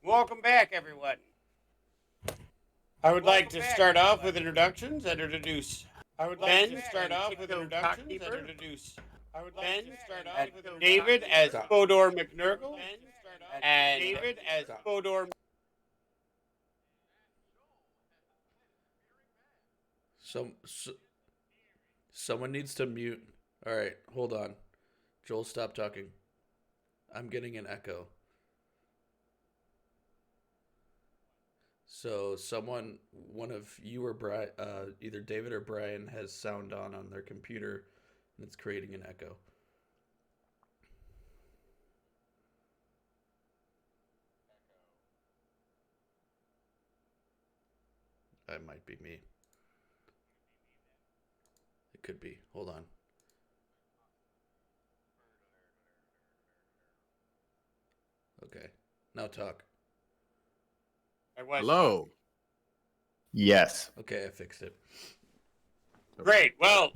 Welcome back, everyone. I would like to start off with introductions and introduce. I would like to start off with introductions and introduce. I would like to start off with David as Fodor McNurgle and David as Fodor. Someone needs to mute. All right, hold on. Joel, stop talking. I'm getting an echo. So one of you or Brian, either David or Brian has sound on their computer, and it's creating an echo. That might be me. It could be. Hold on. Okay. Now talk. Hello. Yes. Okay, I fixed it. Great. Well,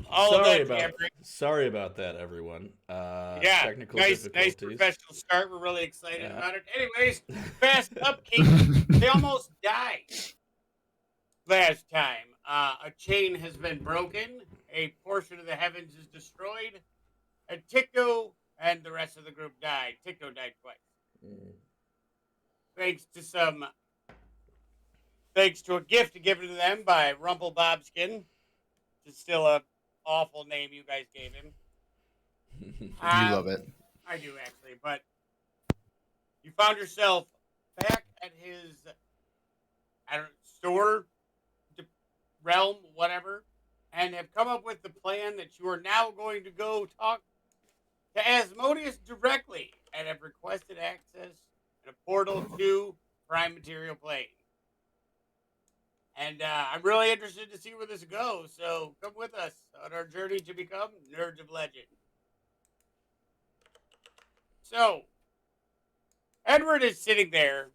Sorry about that, everyone. Yeah, Technical nice difficulties. professional start. We're really excited about it. Anyways, fast upkeep. They almost died last time. A chain has been broken. A portion of the heavens is destroyed. And Tico and the rest of the group died. Tico died twice. Thanks to a gift given to them by Rumple Bobskin, which is still a awful name you guys gave him. You love it. I do, actually, but you found yourself back at his store, realm, whatever, and have come up with the plan that you are now going to go talk to Asmodeus directly and have requested access and a portal to Prime Material Plane. And I'm really interested to see where this goes, so come with us on our journey to become Nerds of Legend. So, Edward is sitting there.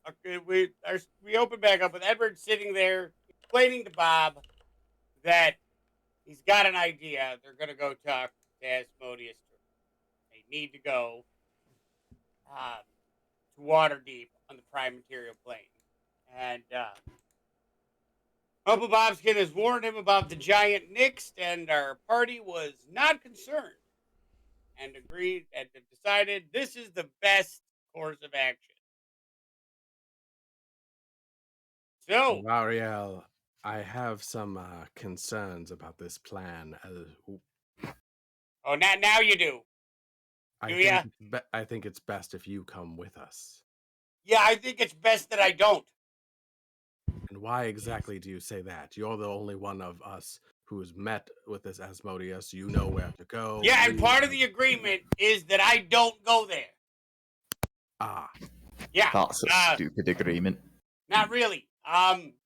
Okay, we open back up with Edward sitting there explaining to Bob that he's got an idea. They're going to go talk to Asmodeus. They need to go to Waterdeep on the Prime Material Plane. And Uncle Bobskin has warned him about the giant Nyx, and our party was not concerned and agreed and decided this is the best course of action. So, Variel, I have some concerns about this plan. oh, now you do. I think it's best if you come with us. Yeah, I think it's best that I don't. And why exactly do you say that? You're the only one of us who's met with this Asmodeus. You know where to go. Yeah, and part of the agreement is that I don't go there. Yeah. That's a stupid agreement. Not really.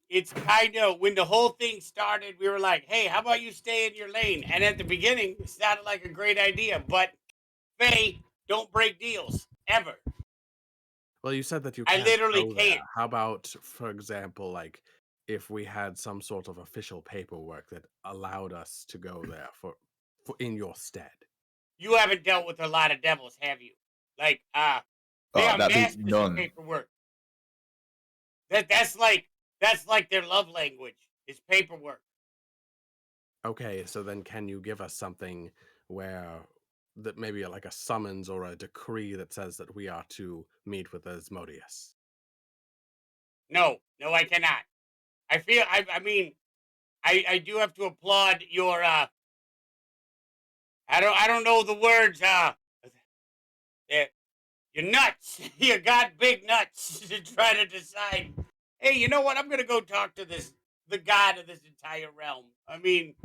It's kind of when the whole thing started, we were like, hey, how about you stay in your lane? And at the beginning, it sounded like a great idea, but Faye, don't break deals ever. Well, you said that you can't. I literally can't. How about, for example, like if we had some sort of official paperwork that allowed us to go there for in your stead? You haven't dealt with a lot of devils, have you? Like, they are masters of paperwork. That's like their love language is paperwork. Okay, so then can you give us something where that maybe like a summons or a decree that says that we are to meet with Asmodeus? No, I cannot. I mean, I do have to applaud your I don't know the words, you're nuts. You got big nuts to try to decide, hey, you know what? I'm gonna go talk to the god of this entire realm. I mean,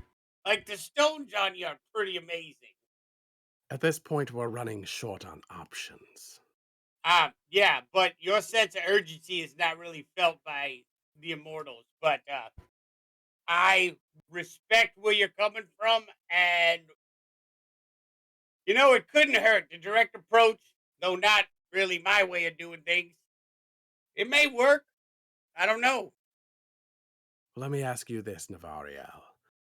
like the stones on you are pretty amazing. At this point, we're running short on options. Yeah, but your sense of urgency is not really felt by the immortals. But I respect where you're coming from, and you know it couldn't hurt. The direct approach, though not really my way of doing things. It may work. I don't know. Let me ask you this, Navariel.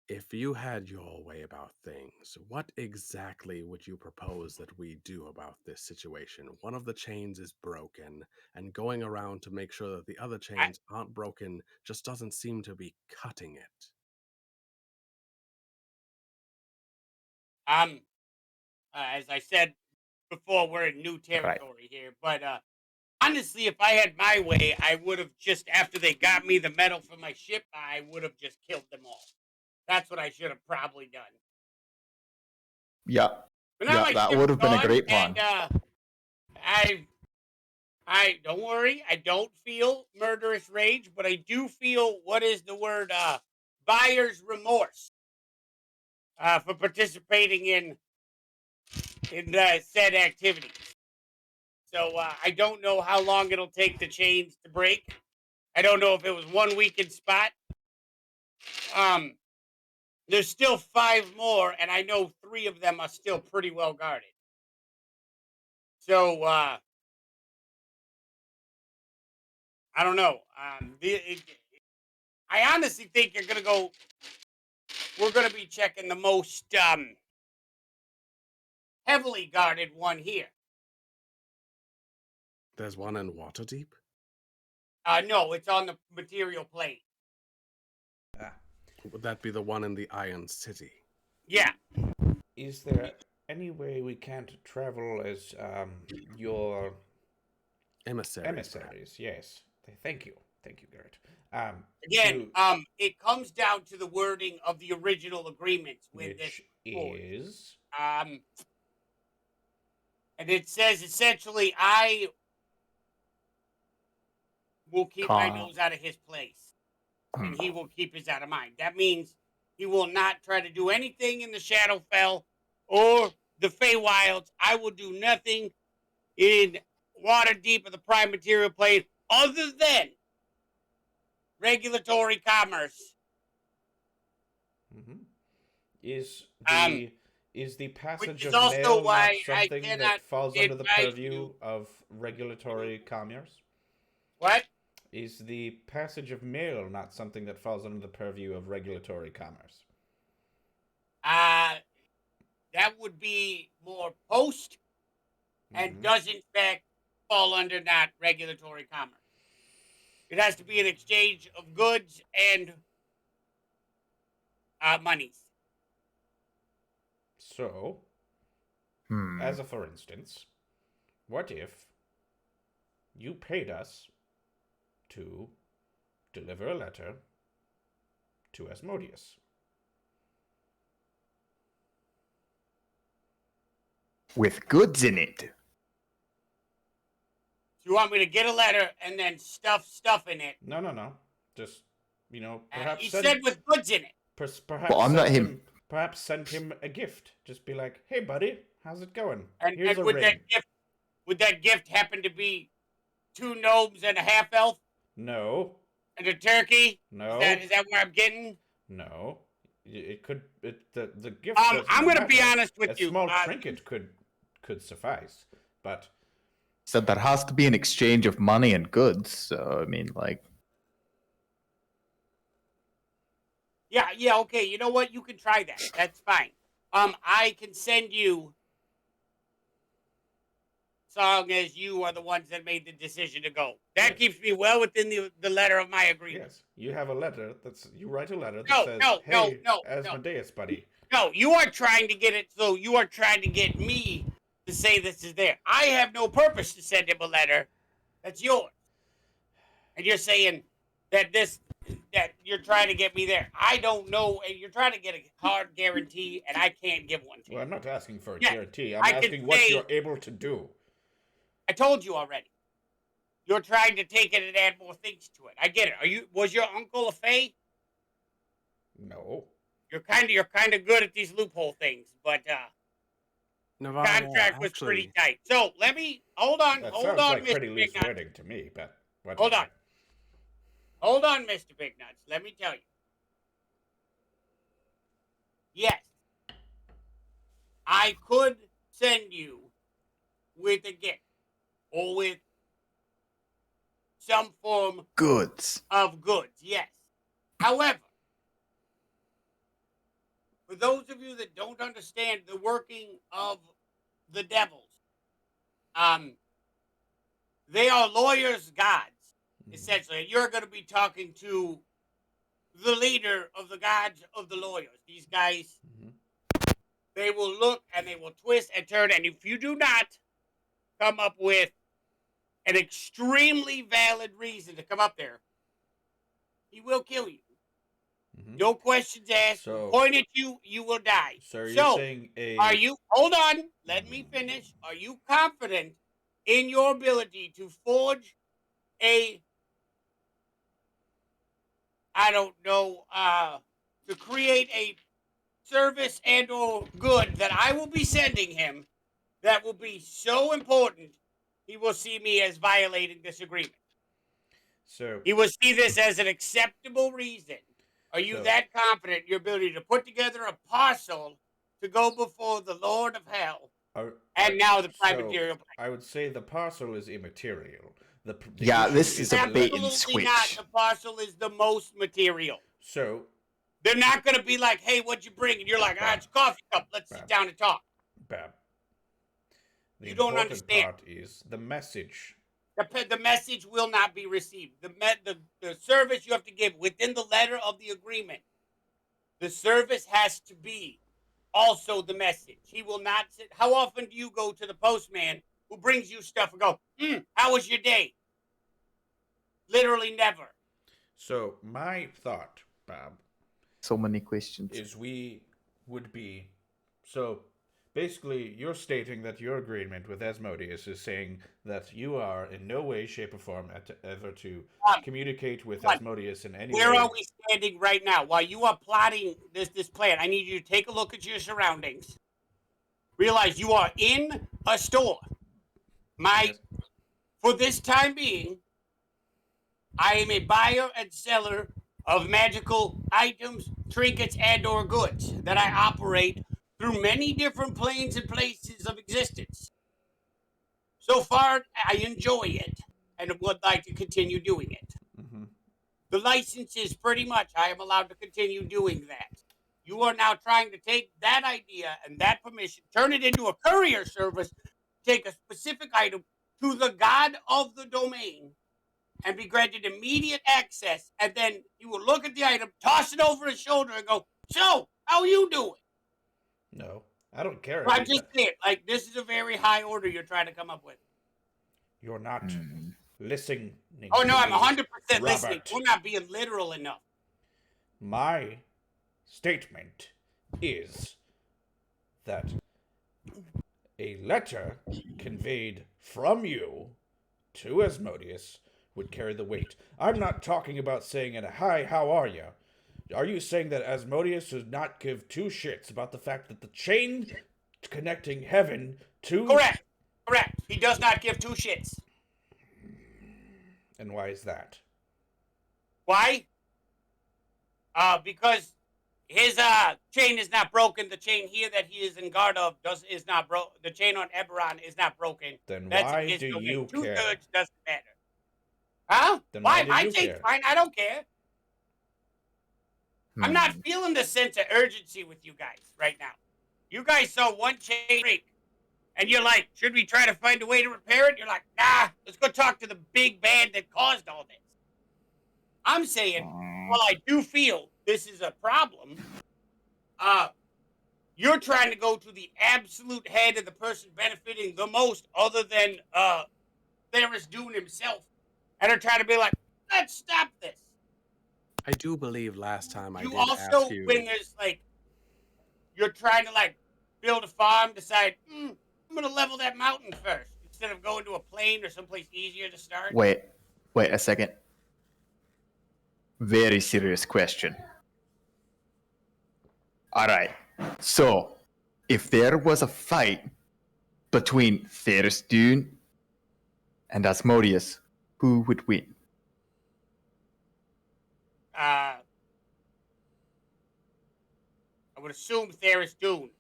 If you had your way about things, what exactly would you propose that we do about this situation? One of the chains is broken, and going around to make sure that the other I, chains aren't broken just doesn't seem to be cutting it. I'm, as I said before, we're in new Right. territory here. But honestly, if I had my way, I would have just after they got me the metal for my ship, I would have just killed them all. That's what I should have probably done. Yeah. But now Yeah, my that ship's would have been a gone, great and plan. I I don't worry. I don't feel murderous rage, but I do feel what is the word? Buyer's remorse for participating in said activity. So I don't know how long it'll take the chains to break. I don't know if it was 1 weekend spot. Um, there's still 5 more, and I know 3 of them are still pretty well guarded. So I don't know. I honestly think you're gonna go. We're gonna be checking the most heavily guarded one here. There's one in Waterdeep? No, it's on the material plane. Ah, Would that be the one in the Iron City? Yeah. is there any way we can't travel as your Emissaries, perhaps. emissaries? Yes. Thank you. Thank you, Garrett. Again, To it comes down to the wording of the original agreements when this which was forged. is Um, and it says essentially, I will keep my Ca- nose out of his place, and Hmm. he will keep his out of mine. That means he will not try to do anything in the Shadowfell or the Feywilds. I will do nothing in Waterdeep or the Prime Material Plane other than regulatory commerce. Mhm. is Um, the is the which passage is of also mail not why I something cannot that falls under the advise purview you. of regulatory commerce? What? Is the passage of mail not something that falls under the purview of regulatory commerce? Uh, that would be more post and Hmm. does in fact fall under not regulatory commerce. It has to be an exchange of goods and monies. So, Hmm. as a for instance, what if you paid us to deliver a letter to Asmodeus? With goods in it. So you want me to get a letter and then stuff in it? No, no, no. Just perhaps He send said with goods in it. But perhaps I'm not send him. him send him a gift. Just be like, "Hey, buddy, how's it going? Here's And a ring." would that gift happen to be 2 gnomes and a half elf No, and a turkey? no, Is that where I'm getting? no. It could. The gift does I'm not gonna be matter. honest with A you. small trinket could suffice, but Said there has to be an exchange of money and goods. So I mean, like, Yeah, okay. You know what? You can try that. That's fine. I can send you so long as you are the ones that made the decision to go. That yes, keeps me well within the letter of my agreement. yes. You have a letter you write a letter that No, says, no, no, "Hey, no, no, Asmodeus, buddy." no. You are trying to get it. So you are trying to get me to say this is there. I have no purpose to send him a letter. That's yours. And you're saying that that you're trying to get me there. I don't know, and you're trying to get a hard guarantee, and I can't give one to Well, you. I'm not asking for a Yes, guarantee. I'm I can asking what say you're able to do. I told you already. You're trying to take it and add more things to it. I get it. Was your uncle a Fey? No. You're kind of good at these loophole things, but the Navarra, contract was pretty actually, tight. So let me That hold sounds on, like Mister pretty Big loose Nuts. wording to me, but Hold whatever. on, hold on, Mister Big Nuts. Let me tell you. Yes, I could send you with a gift or with some form goods. of goods. Yes. However, for those of you that don't understand the working of the devils, they are lawyers' gods, essentially. And you're going to be talking to the leader of the gods of the lawyers. These guys, they will look and they will twist and turn. And if you do not come up with an extremely valid reason to come up there, he will kill you. No questions asked. So- Point at you, you will die. So you're saying are you, hold on, let me finish. Are you confident in your ability to forge a, I don't know, to create a service and or good that I will be sending him that will be so important he will see me as violating this agreement? So He will see this as an acceptable reason. Are you So- that confident in your ability to put together a parcel to go before the Lord of Hell and now the prime material plan? I would say the parcel is immaterial. The Yeah, issue this is a bait and Absolutely not. switch. The parcel is the most material. So They're not going to be like, hey, what'd you bring? And you're like, it's a coffee cup. Let's sit down and talk. Bab, the You don't important understand. part is the message. The message will not be received. The service you have to give within the letter of the agreement, the service has to be also the message. He will not sit. How often do you go to the postman who brings you stuff and go, how was your day? Literally never. So my thought, Bob, So many questions. is we would be so basically you're stating that your agreement with Asmodeus is saying that you are in no way, shape, or form ever to communicate with Asmodeus in any way. Where are we standing right now? While you are plotting this plan, I need you to take a look at your surroundings. Realize you are in a store. For this time being, I am a buyer and seller of magical items, trinkets, and or goods that I operate through many different planes and places of existence. So far, I enjoy it and would like to continue doing it. The license is pretty much I am allowed to continue doing that. You are now trying to take that idea and that permission, turn it into a courier service, take a specific item to the god of the domain, and be granted immediate access, and then he will look at the item, toss it over his shoulder, and go, so, how you doing? No, I don't care. I'm just saying, like, this is a very high order you're trying to come up with. You're not listening. Oh, no, to I'm me, 100% listening. Robert. You're not being literal enough. My statement is that a letter conveyed from you to Asmodeus would carry the weight. I'm not talking about saying it, hi, how are you? Are you saying that Asmodeus does not give two shits about the fact that the chain connecting heaven to... Correct. He does not give two shits. And why is that? Why? Because his chain is not broken. The chain here that he is in guard of is not broken. The chain on Eberron is not broken. Then That's why his do domain. you care? 2/3 doesn't matter. Huh? Then why? why do My you chain's care? fine. I don't care. I'm not feeling the sense of urgency with you guys right now. You guys saw one chain break, and you're like, should we try to find a way to repair it? You're like, nah, let's go talk to the big bad that caused all this. I'm saying, well, I do feel this is a problem. You're trying to go to the absolute head of the person benefiting the most, other than Theris Dune himself, and are trying to be like, let's stop this. I do believe last time I did also, ask you. when there's like, you're trying to like build a farm, decide, I'm going to level that mountain first instead of going to a plain or someplace easier to start. Wait a second. Very serious question. All right. So, if there was a fight between Theris Dune and Asmodeus, who would win? I would assume Theris Dune.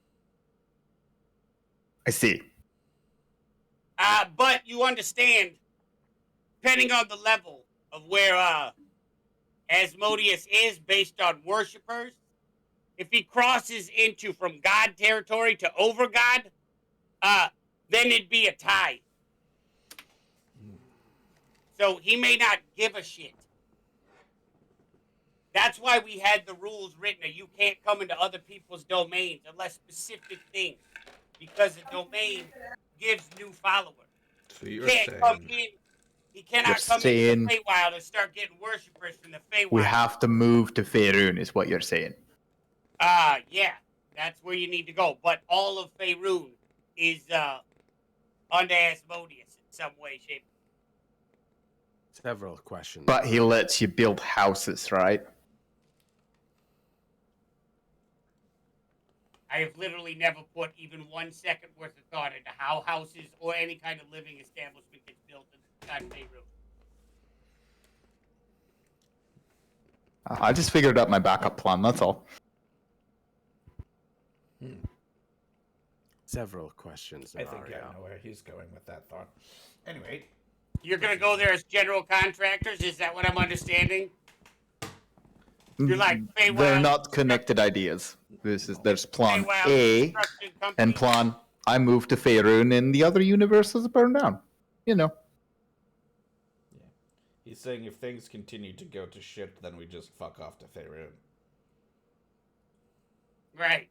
I see. But you understand, depending on the level of where Asmodeus is based on worshippers, if he crosses into from God territory to over God, then it'd be a tie. So he may not give a shit. That's why we had the rules written that you can't come into other people's domains unless specific things, because the domain gives new followers. So He you're can't come saying in. He You're cannot come into the saying Feywild and start getting worshippers from the we Feywild. have to move to Faerun, is what you're saying. Yeah, that's where you need to go. But all of Faerun is under Asmodeus in some way, shape. Several questions. But he lets you build houses, right? I have literally never put even 1 second worth of thought into how houses or any kind of living establishment gets built inside Faerun. I just figured out my backup plan, that's all. Several questions. I think Nario. I know where he's going with that thought. Anyway, You're gonna go there as general contractors? Is that what I'm understanding? You're like Feywild. They're not connected ideas. There's plan Feywild A construction company? and plan I move to Faerun and the other universes burn down. You know. yeah. He's saying if things continue to go to shit, then we just fuck off to Faerun. Right.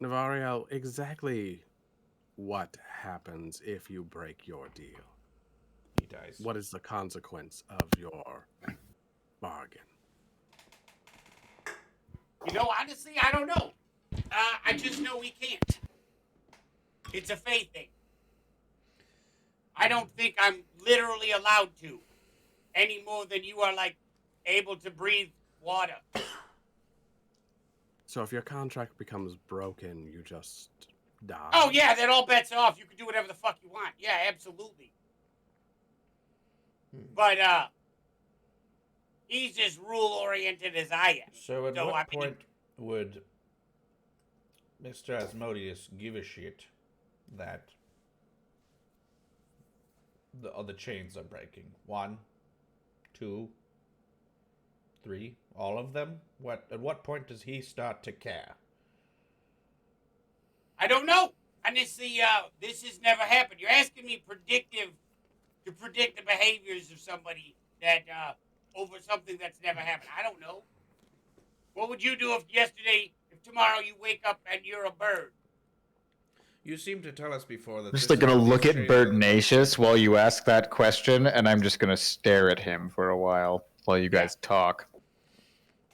Navariel, exactly what happens if you break your deal? He dies. What is the consequence of your bargain? You know, honestly, I don't know. I just know we can't. It's a faith thing. I don't think I'm literally allowed to, any more than you are, like, able to breathe water. So if your contract becomes broken, you just die? Oh, yeah, then all bets are off. You can do whatever the fuck you want. Yeah, absolutely. But, he's as rule-oriented as I am. So at what point would Mr. Asmodeus give a shit that the other chains are breaking? 1, 2, 3, all of them? At what point does he start to care? I don't know. Honestly, this has never happened. You're asking me to predict the behaviors of somebody that, over something that's never happened. I don't know. What would you do if tomorrow you wake up and you're a bird? You seem to tell us before that I'm just this gonna is- look these at chains are the most Birdnacious while you ask that question, and I'm just gonna stare at him for a while you guys talk.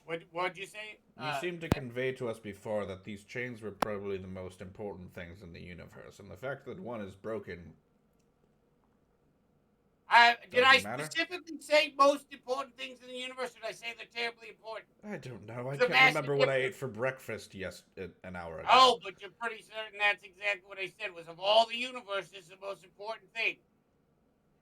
What'd you say? You seem to convey to us before that these chains were probably the most important things in the universe, and the fact that one is broken. Did I Doesn't matter. specifically say most important things in the universe? Or did I say they're terribly important? I don't know. I It's a can't massive remember what I difference. ate for breakfast an hour ago. Oh, but you're pretty certain that's exactly what I said. Was of all the universe, this is the most important thing.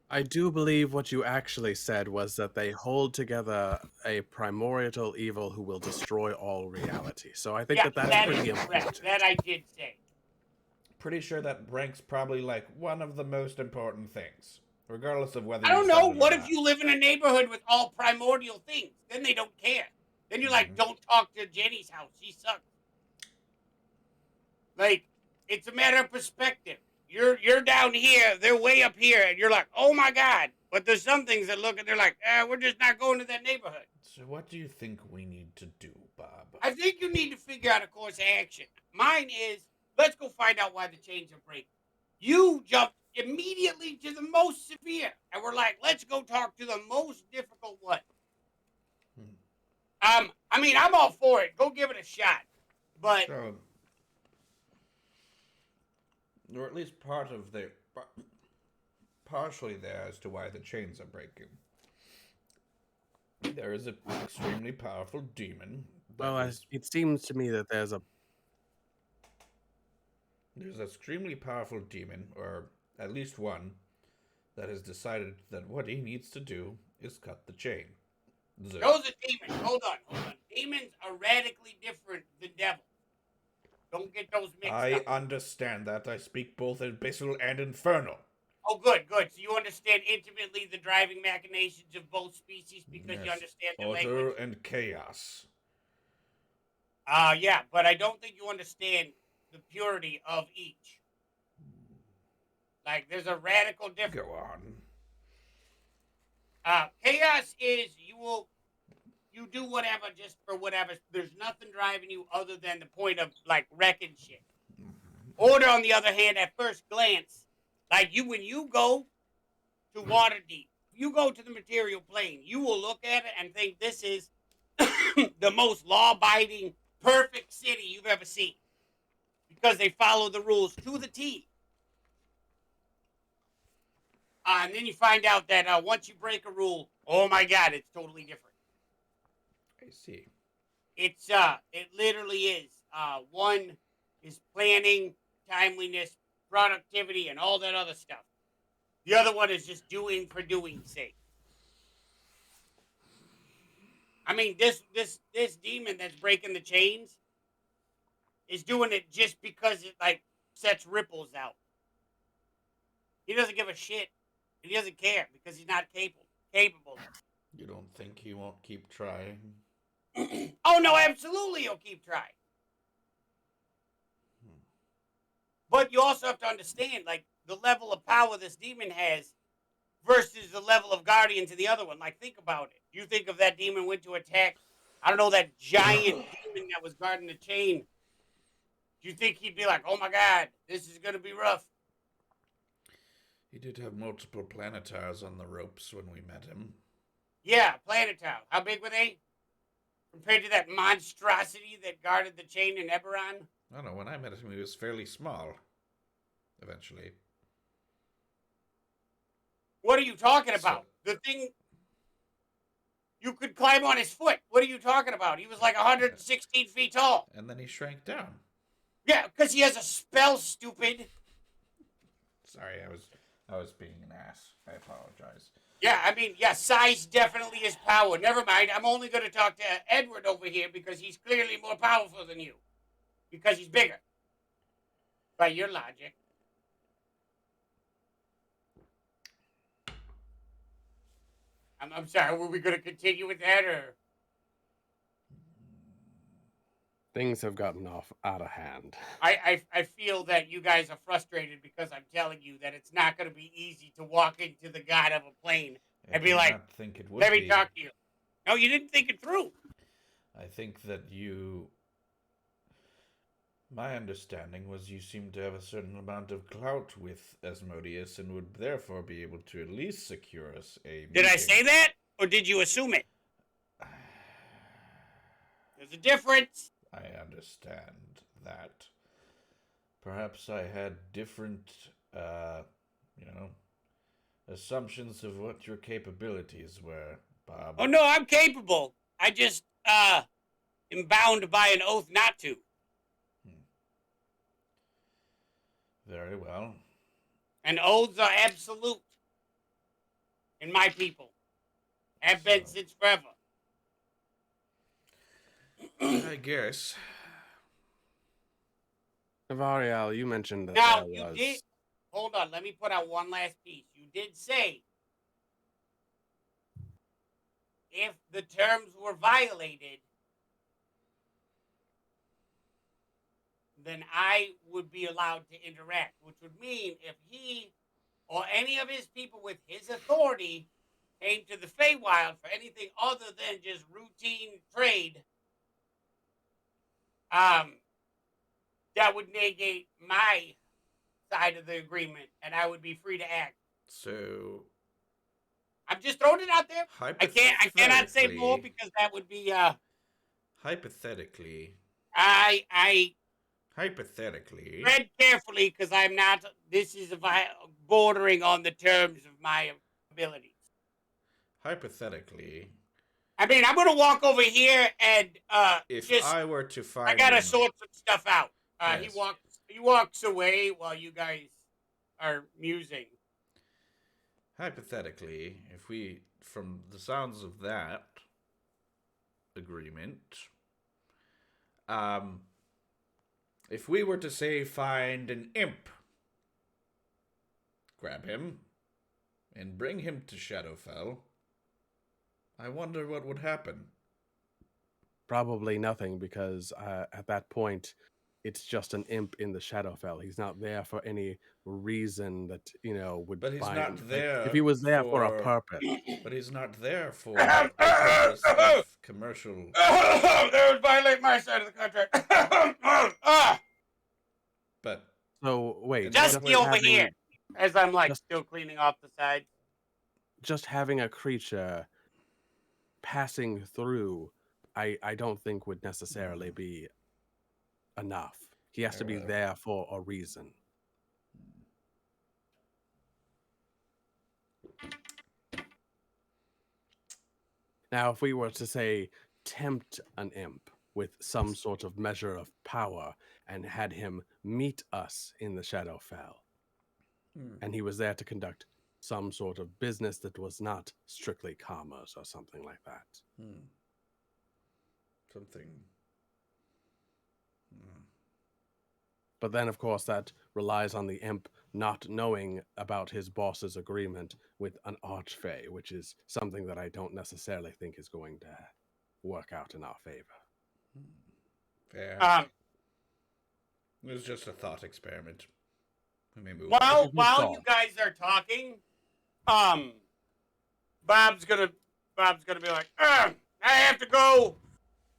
I do believe what you actually said was that they hold together a primordial evil who will destroy all reality. So I think Yeah, that's that pretty is correct. important. That I did say. Pretty sure that ranks probably like one of the most important things, regardless of whether I you don't said know. it or What if not. you live in a neighborhood with all primordial things? Then they don't care. Then you're like, don't talk to Jenny's house. She sucks. Like, it's a matter of perspective. You're down here, they're way up here, and you're like, oh my god. But there's some things that look and they're like, we're just not going to that neighborhood. So what do you think we need to do, Bob? I think you need to figure out a course of action. Mine is, let's go find out why the chains are breaking. You jumped immediately to the most severe, and we're like, let's go talk to the most difficult one. I mean, I'm all for it. Go give it a shot. But So, or at least partially there as to why the chains are breaking. There is an extremely powerful demon. Well, it seems to me that there's an extremely powerful demon, or at least one, that has decided that what he needs to do is cut the chain. those are demons. Hold on. Demons are radically different than devils. Don't get those mixed I up. understand that. I speak both abyssal and infernal. Oh, good, good. So you understand intimately the driving machinations of both species because you Yes, understand their order language. and chaos. Yeah, but I don't think you understand the purity of each. Like, there's a radical difference. Go on. Chaos is you do whatever just for whatever. There's nothing driving you other than the point of like wrecking shit. Order, on the other hand, at first glance, like you when you go to Waterdeep, you go to the material plane, you will look at it and think this is the most law-abiding, perfect city you've ever seen because they follow the rules to the T. And then you find out that once you break a rule, oh my god, it's totally different. I see. It literally is. One is planning, timeliness, productivity, and all that other stuff. The other one is just doing for doing's sake. I mean, this demon that's breaking the chains is doing it just because it like sets ripples out. He doesn't give a shit. He doesn't care because he's not capable of You don't think he won't keep trying? it. Oh no, absolutely, he'll keep trying. But you also have to understand, like the level of power this demon has versus the level of guardian to the other one. Like, think about it. You think if that demon went to attack, I don't know, that giant demon that was guarding the chain. Do you think he'd be like, "Oh my god, this is gonna be rough"? He did have multiple planetars on the ropes when we met him. Yeah, Planetown. How big were they compared to that monstrosity that guarded the chain in Eberron? I don't know, when I met him, he was fairly small. Eventually. What are you talking So, about? The thing you could climb on his foot. What are you talking about? He was like 116 feet tall. and then he shrank down. Yeah, because he has a spell, stupid. Sorry, I was being an ass. I apologize. Yeah, I mean, yeah, size definitely is power. Never mind. I'm only going to talk to Edward over here because he's clearly more powerful than you. Because he's bigger. By your logic. I'm sorry, were we going to continue with that or? Things have gotten off out of hand. I feel that you guys are frustrated because I'm telling you that it's not going to be easy to walk into the god of a plane I and be did like, not think it would let me be. talk to you. No, you didn't think it through. I think that you. My understanding was you seemed to have a certain amount of clout with Asmodeus and would therefore be able to at least secure us a Did I meeting. say that or did you assume it? There's a difference. I understand that. Perhaps I had different, you know, assumptions of what your capabilities were, Bob. Oh, no, I'm capable. I just, am bound by an oath not to. Very well. And oaths are absolute in my people. Have been So, since forever. I guess. Navariel, you mentioned that Now, there you was. did. Hold on, let me put out one last piece. You did say if the terms were violated, then I would be allowed to interact, which would mean if he or any of his people with his authority came to the Feywild for anything other than just routine trade, um, that would negate my side of the agreement, and I would be free to act. So, I'm just throwing it out there. I cannot say more hypothetically, because that would be hypothetically, I hypothetically, tread carefully because I'm not. This is bordering on the terms of my abilities. hypothetically, I mean, I'm gonna walk over here and if just I were to I find gotta an sort some stuff out. yes, He walks away while you guys are musing. hypothetically, if we, from the sounds of that agreement, um, if we were to say find an imp, grab him and bring him to Shadowfell, I wonder what would happen. Probably nothing, because at that point, it's just an imp in the Shadowfell. He's not there for any reason that would But he's bind. not Like, there if he was there for a for. purpose, But he's not there for a purpose of commercial. That would violate my side of the contract. But so wait, in what just Dusty over way? here. As I'm like just still cleaning off the sides. just having a creature passing through, I don't think would necessarily be enough. He has to be there for a reason. Now, if we were to say tempt an imp with some sort of measure of power and had him meet us in the Shadowfell, and he was there to conduct some sort of business that was not strictly commerce or something like that. Something. But then, of course, that relies on the imp not knowing about his boss's agreement with an archfey, which is something that I don't necessarily think is going to work out in our favor. Fair. It was just a thought experiment. We may move on. While good while call. you guys are talking, Bob's gonna be like, I have to go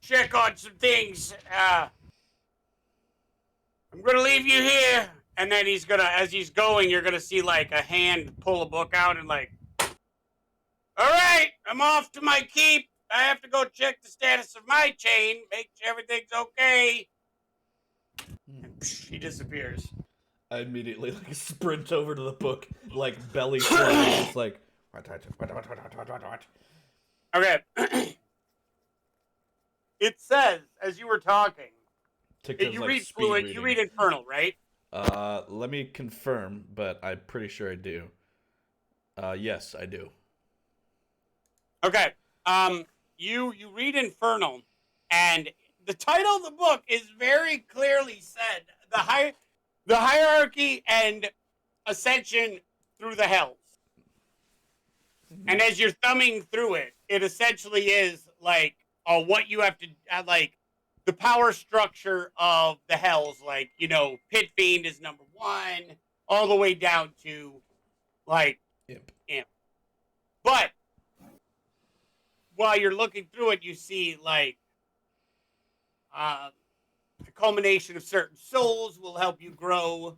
check on some things. I'm gonna leave you here. And then he's gonna, as he's going, you're gonna see like a hand pull a book out and like, all right, I'm off to my keep. I have to go check the status of my chain, make sure everything's okay. And he disappears. I immediately like sprint over to the book, like belly flying, just like what? Okay. It says, as you were talking, Ticka's you like read speed Fluid, reading. you read Infernal, right? Let me confirm, but I'm pretty sure I do. Yes, I do. Okay. You read Infernal, and the title of the book is very clearly said the hierarchy and ascension through the hells. And as you're thumbing through it, it essentially is like what you have to like the power structure of the hells, like Pit Fiend is number 1, all the way down to like imp. But while you're looking through it, you see like the culmination of certain souls will help you grow.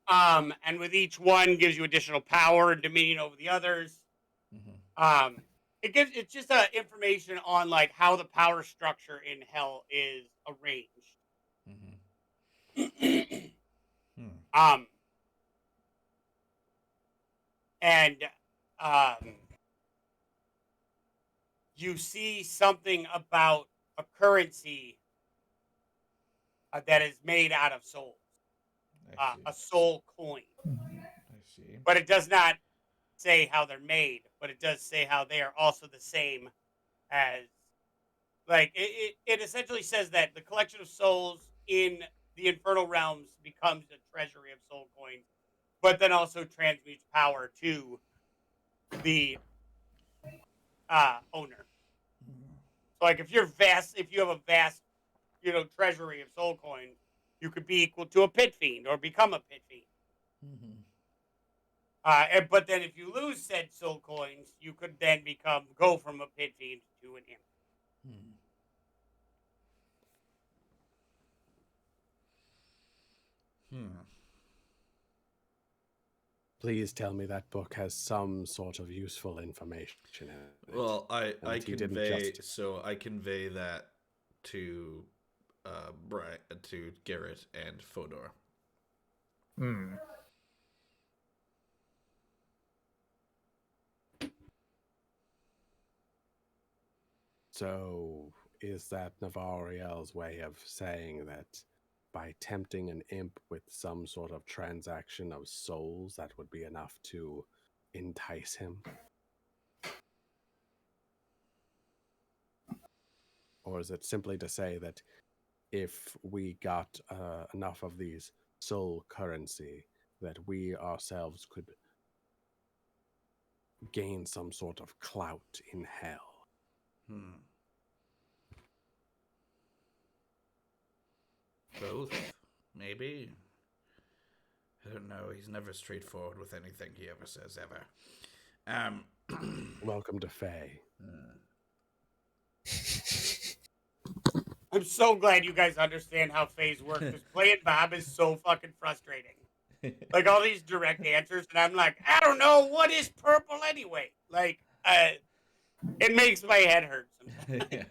And with each one gives you additional power and dominion over the others. It's just information on like how the power structure in hell is arranged. And you see something about a currency that is made out of souls, a soul coin. I see. But it does not say how they're made, but it does say how they are also the same as, like, it essentially says that the collection of souls in the infernal realms becomes a treasury of soul coins, but then also transmutes power to the owner. So, like, if you have a vast, treasury of soul coins, you could be equal to a pit fiend or become a pit fiend. But then if you lose said soul coins, you could then go from a pit fiend to an imp. Please tell me that book has some sort of useful information in it. Well, I convey just... I convey that to to Garrett and Fodor. So is that Navariel's way of saying that by tempting an imp with some sort of transaction of souls, that would be enough to entice him? Or is it simply to say that if we got enough of these soul currency, that we ourselves could gain some sort of clout in hell. Both, maybe. I don't know. He's never straightforward with anything he ever says, ever. Welcome to Faye. I'm so glad you guys understand how phase work, because playing Bob is so fucking frustrating. Like all these direct answers, and I'm like, I don't know, what is purple anyway? Like, it makes my head hurt sometimes.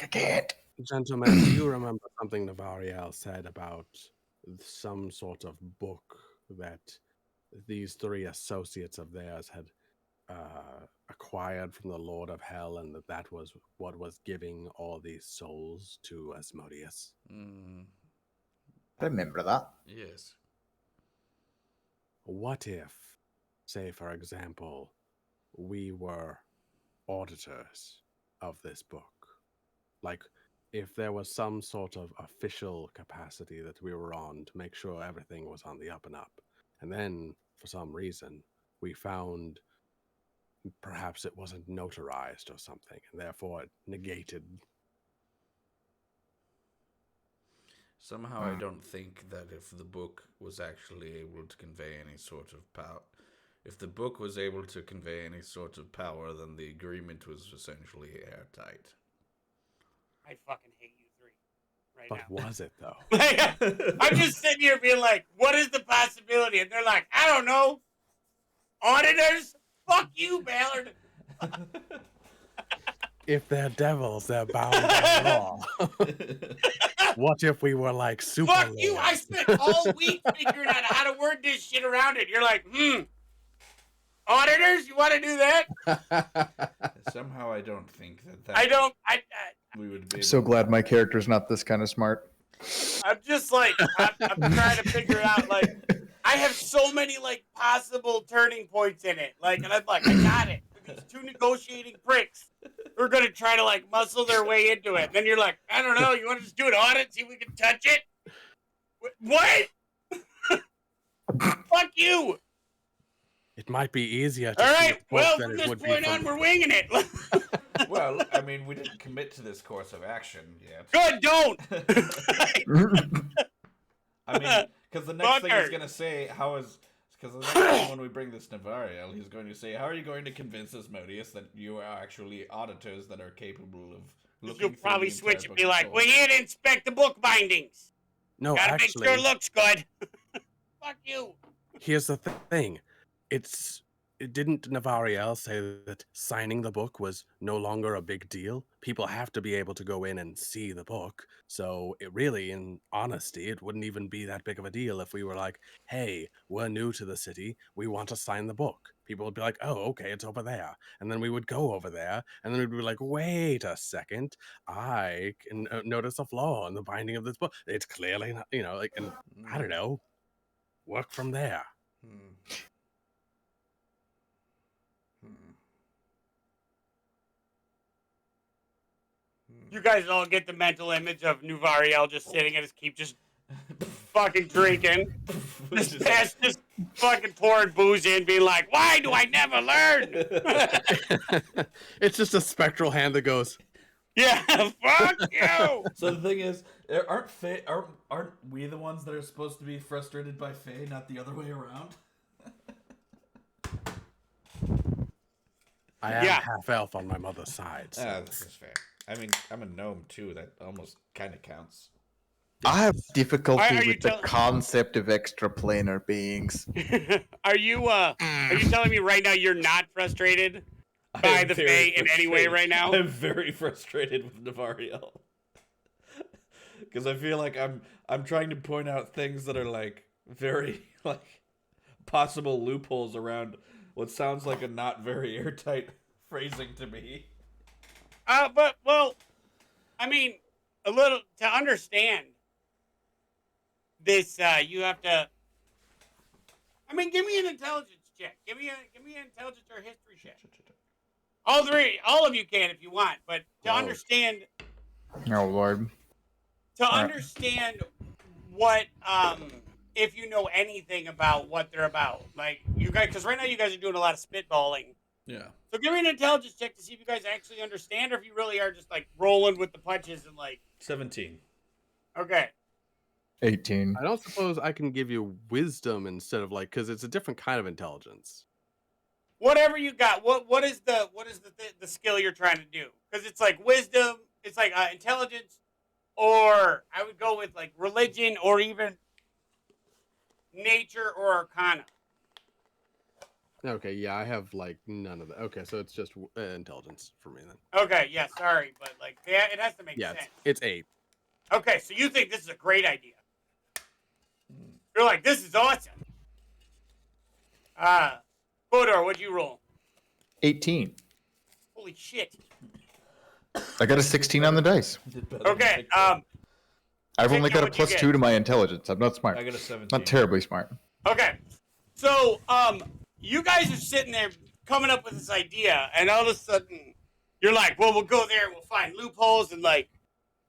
I can't. Gentlemen, do you remember something Navariel said about some sort of book that these three associates of theirs had acquired from the Lord of Hell, and that was what was giving all these souls to Asmodeus? I remember that. Yes. What if, say for example, we were auditors of this book? Like, if there was some sort of official capacity that we were on to make sure everything was on the up and up, and then, for some reason, we found perhaps it wasn't notarized or something, and therefore it negated. Somehow I don't think that if the book was actually able to convey any sort of power, if the book was able to convey any sort of power, then the agreement was essentially airtight. I fucking hate you three right But now. was it, though? I'm just sitting here being like, what is the possibility? And they're like, I don't know. Auditors? Fuck you, Ballard. If they're devils, they're bound by law. What if we were like super Fuck you. I lords? spent all week figuring out how to word this shit around it. You're like, auditors? You want to do that? Somehow I don't think that I don't. we would be I'm so glad my character's not this kind of smart. I'm just like, I'm trying to figure out, like, I have so many, like, possible turning points in it. Like, and I'm like, I got it. These two negotiating pricks who are going to try to, like, muscle their way into it. And then you're like, I don't know. You want to just do an audit, see if we can touch it? What? Fuck you. It might be easier to All see right. a book Well, than from it this would be point from... on, we're winging it. Well, I mean, we didn't commit to this course of action yet. Good, don't. I mean, because the next thing he's Fucker. going to say, because the next time when we bring this Navariel, he's going to say, how are you going to convince Asmodeus that you are actually auditors that are capable of looking You'll through probably the switch entire and be book like, of we're souls? here to inspect the book bindings. No, Gotta actually, make sure it looks good. Fuck you. here's the thing. Didn't Navariel say that signing the book was no longer a big deal? People have to be able to go in and see the book. So it really, in honesty, it wouldn't even be that big of a deal if we were like, hey, we're new to the city. We want to sign the book. People would be like, oh, okay, it's over there. And then we would go over there, and then we'd be like, wait a second. I can notice a flaw in the binding of this book. It's clearly not, like, and I don't know, work from there. You guys all get the mental image of Nuvariel just sitting at his keep, just fucking drinking. This past just fucking pouring booze in, being like, why do I never learn? It's just a spectral hand that goes, Yeah, fuck you. So the thing is, aren't we the ones that are supposed to be frustrated by Faye, not the other way around? I am Yeah. half elf on my mother's side. So This is fair. I mean, I'm a gnome too. That almost kind of counts. I have difficulty Are you with the tell- concept of extraplanar beings. Are you telling me right now you're not frustrated I by am the very Fae in any way frustrated. right now? I'm very frustrated with Navariel. Because I feel like I'm trying to point out things that are like very like possible loopholes around what sounds like a not very airtight phrasing to me. But well, I mean, a little to understand this, you have to. I mean, give me an intelligence check. Give me an intelligence or history check. All three, all of you can if you want, but to Wow. understand, Oh Lord. to right. understand what if you know anything about what they're about. Like you guys, because right now you guys are doing a lot of spitballing. Yeah. So give me an intelligence check to see if you guys actually understand, or if you really are just like rolling with the punches and like. 17. Okay. 18. I don't suppose I can give you wisdom instead of like, because it's a different kind of intelligence. Whatever you got. What is the skill you're trying to do? Because it's like wisdom. It's like intelligence, or I would go with like religion, or even nature or arcana. Okay, yeah, I have like none of that. Okay, so it's just intelligence for me then. Okay, yeah, sorry, but like it has to make Yeah, sense. it's 8. Okay, so you think this is a great idea? You're like, this is awesome. Fodor, what'd you roll? 18. Holy shit. I got a 16 on the dice. Did better than Okay, Victor. I've only Victor, got a what'd you plus get? 2 to my intelligence. I'm not smart. I got a 17. Not terribly smart. Okay, so you guys are sitting there coming up with this idea, and all of a sudden, you're like, well, we'll go there, we'll find loopholes, and like,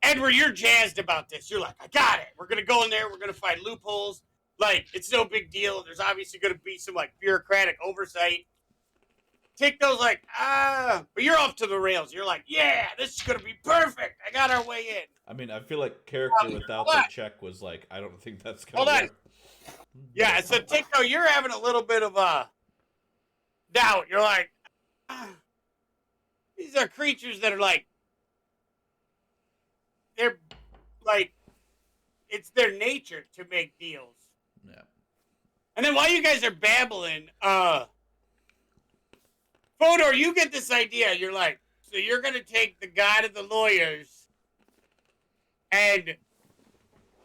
Edward, you're jazzed about this. You're like, I got it. We're gonna go in there. We're gonna find loopholes. Like, it's no big deal. There's obviously gonna be some like bureaucratic oversight. Tikto's like, but you're off to the rails. You're like, yeah, this is gonna be perfect. I got our way in. I mean, I feel like character without hold the on. check was like, I don't think that's Hold gonna on. work. Yeah, so Tikto, you're having a little bit of a doubt. You're like, these are creatures that are like, they're like, it's their nature to make deals. Yeah. And then while you guys are babbling, Fodor, you get this idea. You're like, so you're gonna take the god of the lawyers and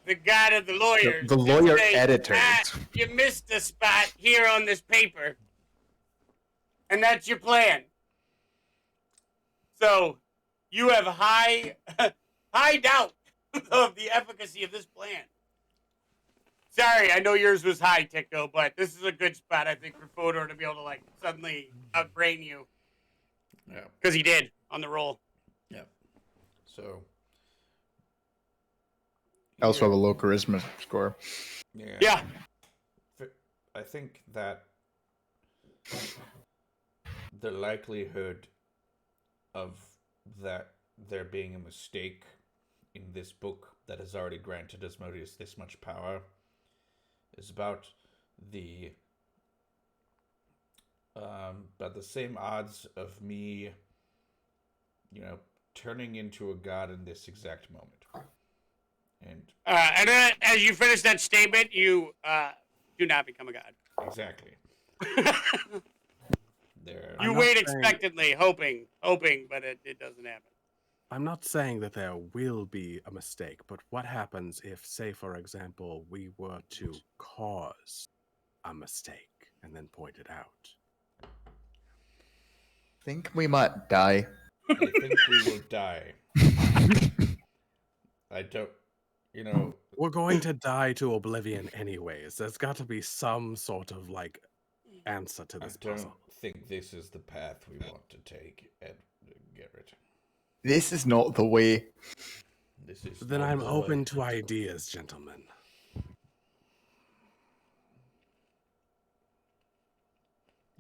the god of the lawyers. The and lawyer say, editors. You missed a spot here on this paper, and that's your plan. So you have high doubt of the efficacy of this plan. Sorry, I know yours was high, Tikto, but this is a good spot, I think, for Fodor to be able to like suddenly outbrain you. Yeah. Because he did on the roll. Yeah. So. I also have a low charisma score. Yeah. I think that the likelihood of that there being a mistake in this book that has already granted Asmodeus this much power is about the same odds of me, turning into a god in this exact moment. And then as you finish that statement, you do not become a god. exactly. There. You wait expectantly, hoping, but it doesn't happen. I'm not saying that there will be a mistake, but what happens if, say, for example, we were to cause a mistake and then point it out? Think we might die. I think we will die. I don't, We're going to die to oblivion anyways. There's got to be some sort of, like, answer to this I don't puzzle. think this is the path we want to take, Garrett. This is not the way. This is Then not I'm the open way. to ideas, gentlemen.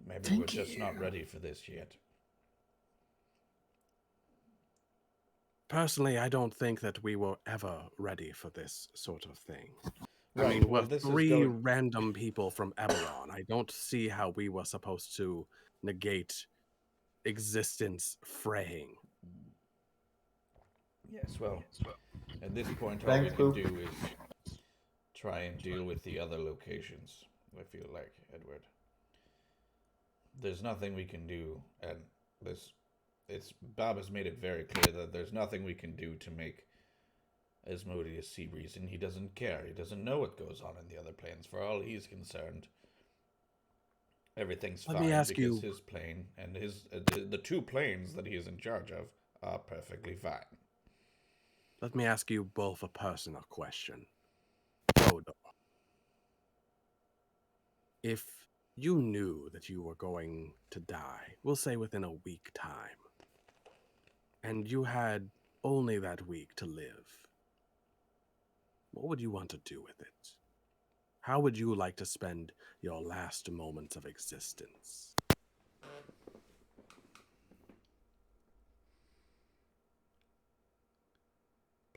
Maybe we're just not ready for this yet. Personally, I don't think that we were ever ready for this sort of thing. Right, I mean, well, we're this is three random people from Eberron. I don't see how we were supposed to negate existence fraying. Yes, well, at this point, all we can do is try and deal with the other locations, I feel like, Edward. There's nothing we can do, and Bob has made it very clear that there's nothing we can do to make Asmodeus see reason. He doesn't care. He doesn't know what goes on in the other planes. For all he's concerned, everything's fine because his plane and the two planes that he is in charge of are perfectly fine. Let me ask you both a personal question. Fodor, if you knew that you were going to die, we'll say within a week time, and you had only that week to live, what would you want to do with it? How would you like to spend your last moments of existence?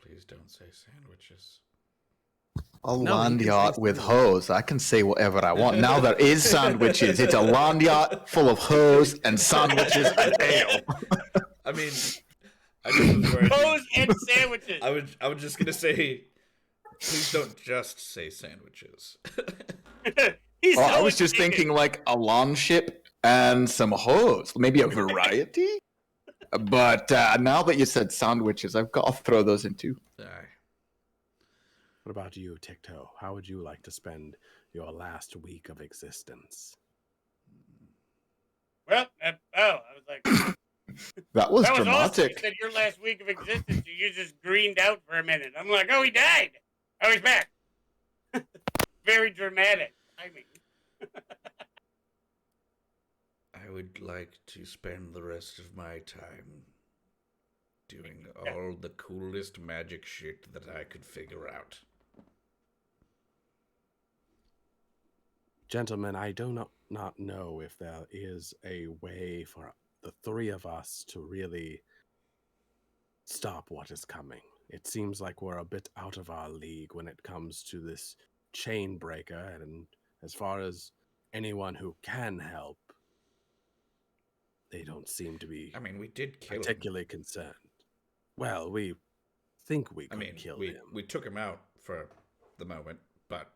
Please don't say sandwiches. A No, he land can yacht say with sandwich. hose. I can say whatever I want. Now there is sandwiches. It's a land yacht full of hose and sandwiches and ale. I mean, I just was worried. Hose and sandwiches. I was just gonna say, please don't just say sandwiches. He's Oh, so I was just indignant. thinking like a lawn ship and some hose. Maybe a variety. But now that you said sandwiches, I've got to throw those in too. Aye. What about you, Ticto? How would you like to spend your last week of existence? Well, I was like, That was that was awesome. You dramatic. said your last week of existence. You just greened out for a minute. I'm like, oh, he died. Oh, he's back. Very dramatic. I mean, I would like to spend the rest of my time doing Yeah. all the coolest magic shit that I could figure out. Gentlemen, I do not know if there is a way for the three of us to really stop what is coming. It seems like we're a bit out of our league when it comes to this chain breaker, and as far as anyone who can help, they don't seem to be I mean, we did kill him. particularly concerned. Well, we think we I could mean, kill we him. we took him out for the moment, but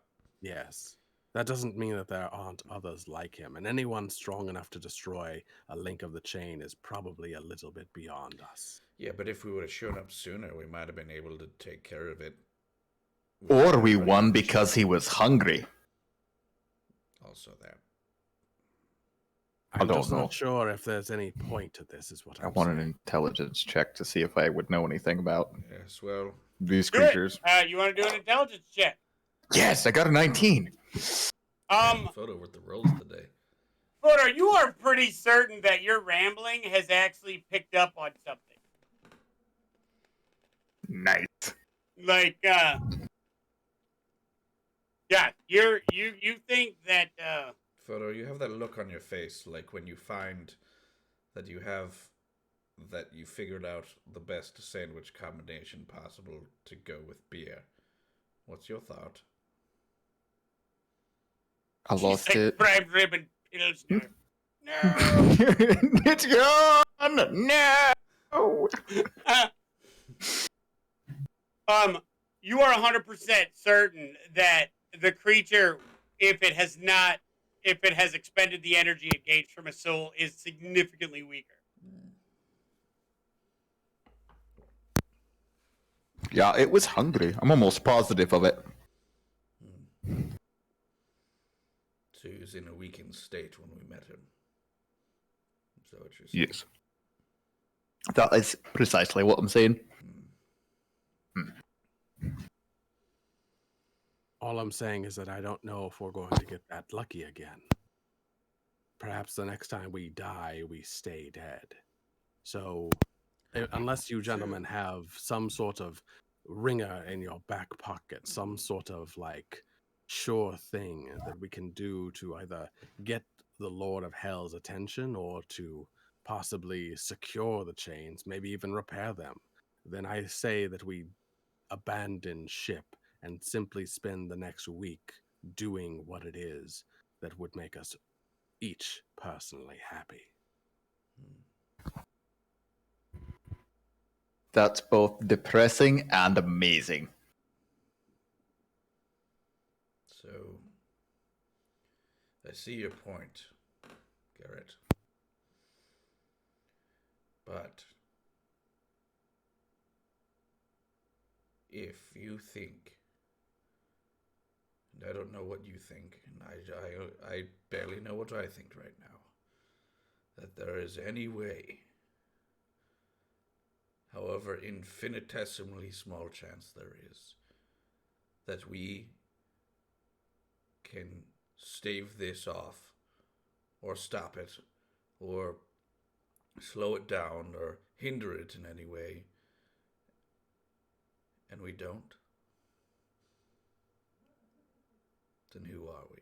Yes. That doesn't mean that there aren't others like him, and anyone strong enough to destroy a link of the chain is probably a little bit beyond us. yeah, but if we would have shown up sooner, we might have been able to take care of it. Or we won because he was hungry. Also that. I I'm don't just know. not sure if there's any point to this, is what I I'm want an saying. intelligence check to see if I would know anything about Yes, well, these do it. creatures. You want to do an intelligence check? Yes, I got a 19. photo with the rolls today. Fodor, you are pretty certain that your rambling has actually picked up on something. Nice. Like, yeah, you think that, Photo, you have that look on your face, like when you find that you figured out the best sandwich combination possible to go with beer. What's your thought? I she's lost like it. prime rib and Pilsner. No. It's gone. No. You are 100% certain that the creature, if it has expended the energy it gains from a soul, is significantly weaker. Yeah, it was hungry. I'm almost positive of it. So he was in a weakened state when we met him. Is that what you're saying? Yes. That is precisely what I'm saying. All I'm saying is that I don't know if we're going to get that lucky again. Perhaps the next time we die, we stay dead. So, unless you gentlemen have some sort of ringer in your back pocket, some sort of like sure thing that we can do to either get the Lord of Hell's attention or to possibly secure the chains, maybe even repair them, then I say that we abandon ship and simply spend the next week doing what it is that would make us each personally happy. That's both depressing and amazing. So, I see your point, Garrett. But if you think, and I don't know what you think, and I barely know what I think right now, that there is any way, however infinitesimally small chance there is, that we can stave this off, or stop it, or slow it down, or hinder it in any way, and we don't, Then who are we?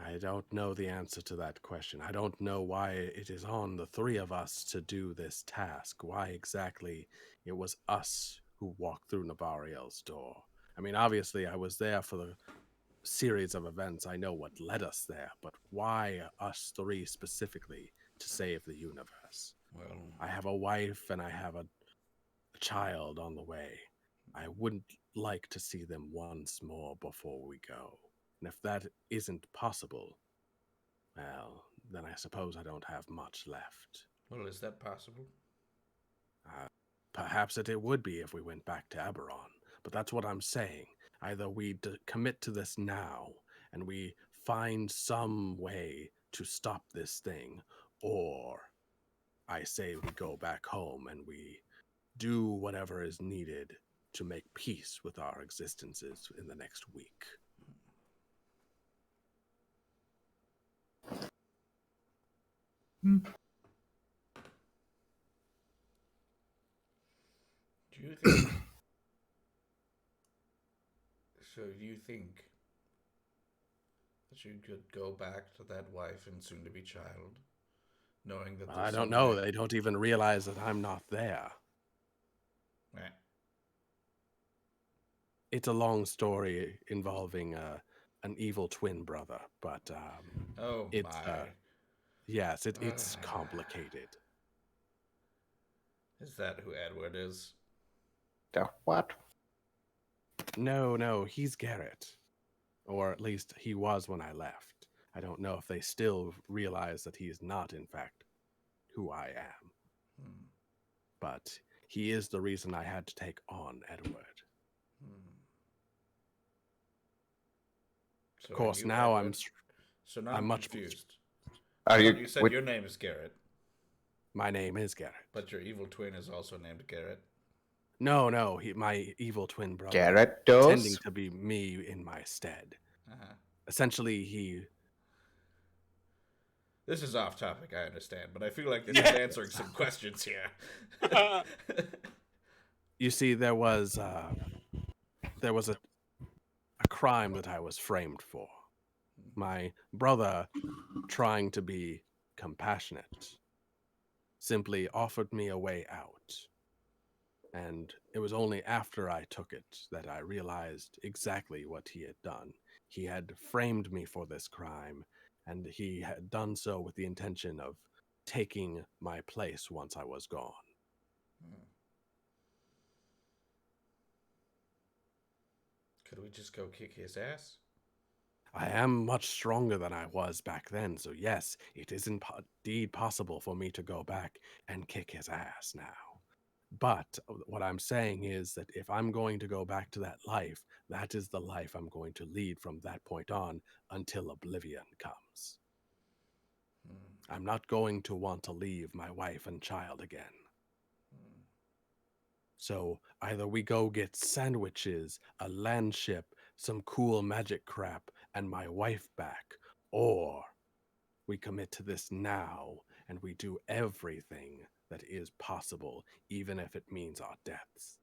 I don't know the answer to that question. I don't know why it is on the three of us to do this task. Why exactly it was us who walked through Navariel's door. I mean, obviously, I was there for the series of events. I know what led us there, but why us three specifically to save the universe? Well, I have a wife and I have a child on the way. I wouldn't like to see them once more before we go. And if that isn't possible, well, then I suppose I don't have much left. well, is that possible? Perhaps it would be if we went back to Eberron, but that's what I'm saying. Either we commit to this now and we find some way to stop this thing, or I say we go back home and we do whatever is needed to make peace with our existences in the next week. Do you think? So you think that you could go back to that wife and soon-to-be child, knowing that I there's don't some know. way- They don't even realize that I'm not there. Eh, It's a long story involving an evil twin brother, but oh it's my! yes, it's complicated. Is that who Edward is? The what? No, he's Garrett, or at least he was when I left. I don't know if they still realize that he's not, in fact, who I am, Hmm. but he is the reason I had to take on Edward. Hmm. So Of are course, you now Edward? So now I'm I'm much. confused. Are I thought you? you said What, your name is Garrett, My name is Garrett. but your evil twin is also named Garrett. No, my evil twin brother, Garrett pretending does? to be me in my stead. Uh-huh. Essentially, he. This is off topic, I understand, but I feel like this is answering some questions here. You see, there was a crime that I was framed for. My brother, trying to be compassionate, simply offered me a way out. And it was only after I took it that I realized exactly what he had done. He had framed me for this crime, and he had done so with the intention of taking my place once I was gone. Could we just go kick his ass? I am much stronger than I was back then, so yes, it is indeed possible for me to go back and kick his ass now. But what I'm saying is that if I'm going to go back to that life, that is the life I'm going to lead from that point on until oblivion comes. I'm not going to want to leave my wife and child again. So either we go get sandwiches, a land ship, some cool magic crap, and my wife back, or we commit to this now and we do everything that is possible, even if it means our deaths.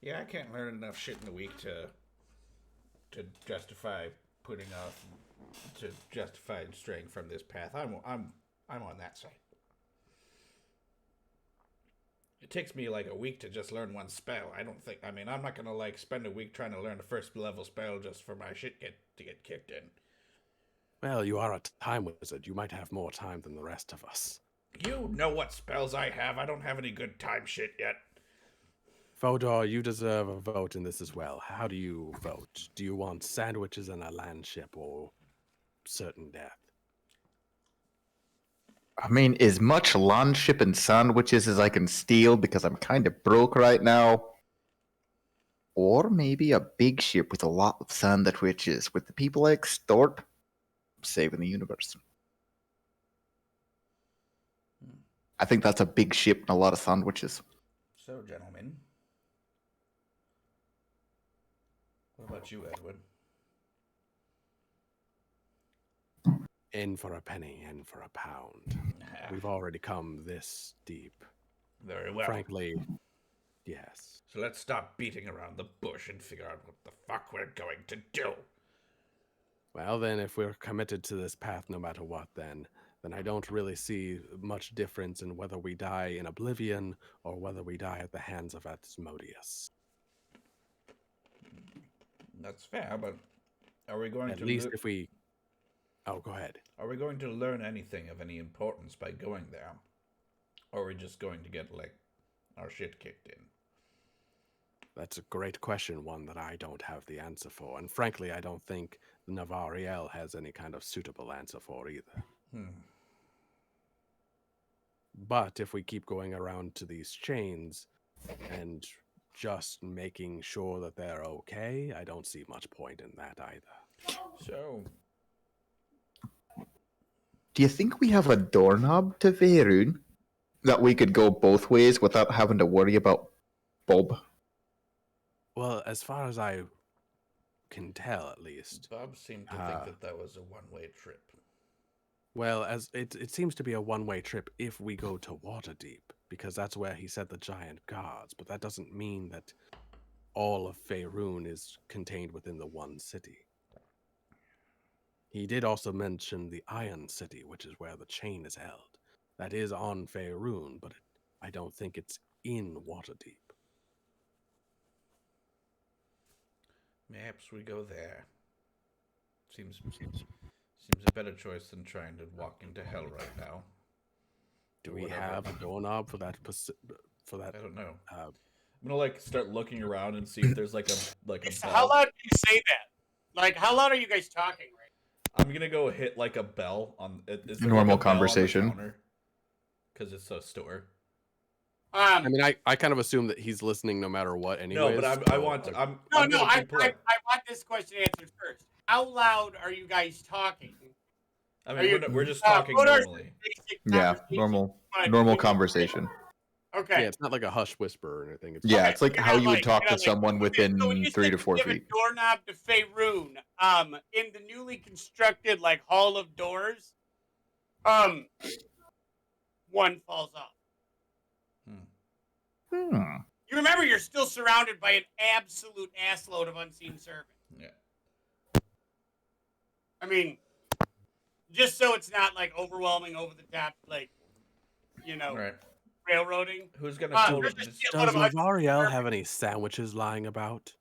Yeah, I can't learn enough shit in a week to justify putting off to justify straying from this path. I'm on that side. It takes me like a week to just learn one spell. I don't think. I mean, I'm not gonna like spend a week trying to learn a first level spell just for my shit to get kicked in. Well, you are a time wizard. You might have more time than the rest of us. You know what spells I have. I don't have any good time shit yet. Fodor, you deserve a vote in this as well. How do you vote? Do you want sandwiches and a land ship or certain death? I mean, as much lunch ship and sandwiches as I can steal because I'm kind of broke right now. Or maybe a big ship with a lot of sandwiches with the people I extort, saving the universe. I think that's a big ship and a lot of sandwiches. So, gentlemen, what about you, Edwin? In for a penny, in for a pound. We've already come this deep. Very well. Frankly, yes. So let's stop beating around the bush and figure out what the fuck we're going to do. Well, then, if we're committed to this path no matter what, then I don't really see much difference in whether we die in oblivion or whether we die at the hands of Asmodeus. That's fair, but are we going At to least if we... Oh, go ahead. Are we going to learn anything of any importance by going there? Or are we just going to get, like, our shit kicked in? That's a great question, one that I don't have the answer for. And frankly, I don't think the Navariel has any kind of suitable answer for either. But if we keep going around to these chains and just making sure that they're okay, I don't see much point in that either. So, Do you think we have a doorknob to Faerun that we could go both ways without having to worry about Bob? Well, as far as I can tell, at least. Bob seemed to think that that was a one-way trip. Well, as it seems to be a one-way trip if we go to Waterdeep, because that's where he said the giant guards, but that doesn't mean that all of Faerun is contained within the one city. He did also mention the Iron City, which is where the chain is held. That is on Faerun, but I don't think it's in Waterdeep. Perhaps we go there. Seems a better choice than trying to walk into hell right now. Do we have a doorknob for that? I don't know. Uh, I'm gonna like start looking around and see if there's like a bell. How loud do you say that? Like, how loud are you guys talking right? I'm gonna go hit like a bell on. Is there Normal like a bell conversation. Because it's a store. I mean, I kind of assume that he's listening no matter what. Anyways, No, but I want. I'm I gonna be polite. want this question answered first. How loud are you guys talking? I mean, we're just talking what are normally. Yeah, conversation, normal conversation. Okay. Yeah, it's not like a hush whisper or anything. It's Yeah, it's like You're how not you would like- talk you're to not like- someone within So when you 3 said to 4 you give feet. a doorknob to Faerun, in the newly constructed like Hall of Doors, one falls off. You remember you're still surrounded by an absolute assload of unseen servants. Yeah. I mean, just so it's not like overwhelming, over the top, like, Right. railroading. Who's gonna pull There's this? a shitload Does of unseen Navariel servants. have any sandwiches lying about?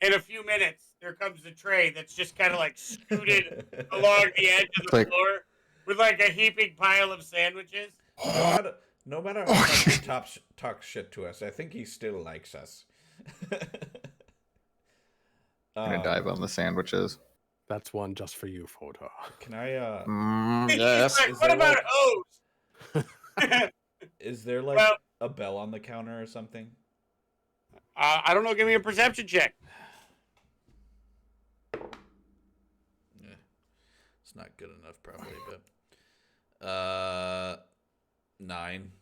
In a few minutes, there comes a tray that's just kind of like scooted along the edge of the floor with like a heaping pile of sandwiches. No matter how much he talks shit to us, I think he still likes us. Gonna dive on the sandwiches. That's one just for you, Fodor. Can I? Yes. He's like, what about hose? Is there like Well- a bell on the counter or something? I don't know. Give me a perception check. Yeah, it's not good enough, probably, but 9.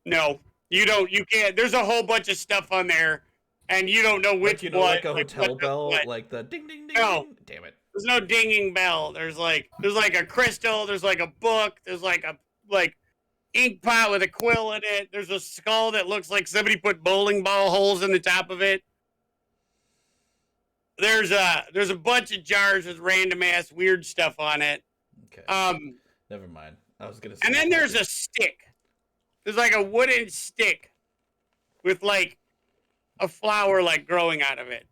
No, you don't. You can't. There's a whole bunch of stuff on there, and you don't know which Like, one. like a like, hotel what the- bell, what. like the ding ding ding. No. Ding. Damn it. There's no dinging bell. There's like a crystal. There's like a book. There's like a ink pot with a quill in it. There's a skull that looks like somebody put bowling ball holes in the top of it. There's a bunch of jars with random ass weird stuff on it. Okay. Never mind. I was gonna say. And then there's a stick. There's like a wooden stick with like a flower like growing out of it.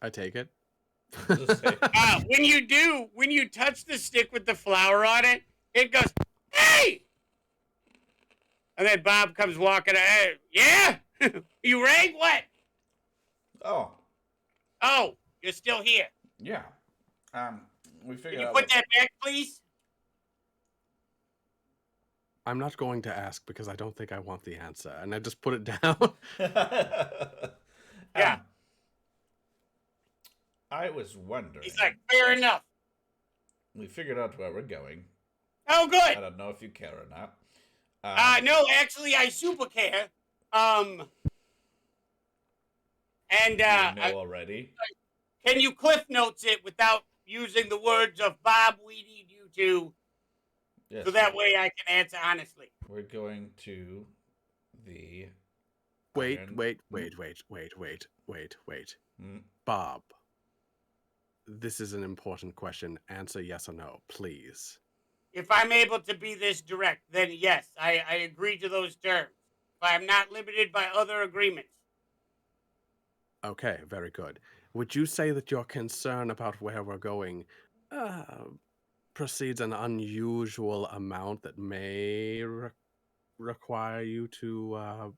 I take it. When you touch the stick with the flower on it, it goes, hey! And then Bob comes walking out. Yeah? You rang? What? Oh. Oh, you're still here. Yeah. We figured Can you out. put that back, please? I'm not going to ask because I don't think I want the answer, and I just put it down. Yeah. I was wondering. He's like, fair enough. We figured out where we're going. Oh, good. I don't know if you care or not. No, actually, I super care. And Do you know already? can you cliff notes it without using the words of Bob? We need you to, Yes. so that way I can answer honestly. We're going to the. Wait, Iron- wait, Hmm? wait, wait, wait, wait, wait, wait. Hmm? Bob, this is an important question. Answer yes or no, please. If I'm able to be this direct, then yes, I agree to those terms. If I'm not limited by other agreements. Okay, very good. Would you say that your concern about where we're going precedes an unusual amount that may require you to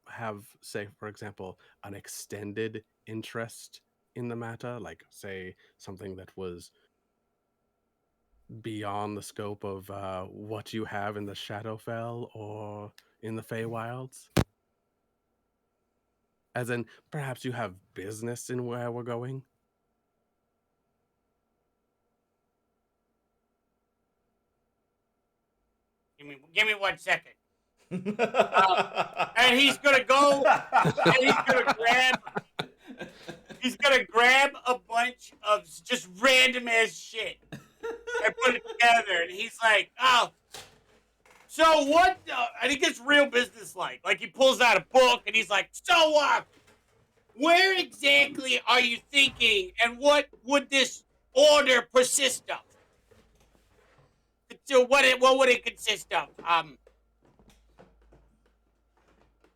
have, say, for example, an extended interest in the matter? Like, say, something that was beyond the scope of what you have in the Shadowfell or in the Feywilds? As in, perhaps you have business in where we're going? Give me 1 second. And he's gonna go and he's gonna grab a bunch of just random ass shit and put it together. And he's like, oh, so what? And he gets real businesslike. Like he pulls out a book and he's like, so where exactly are you thinking, and what would this order persist of? So what would it consist of?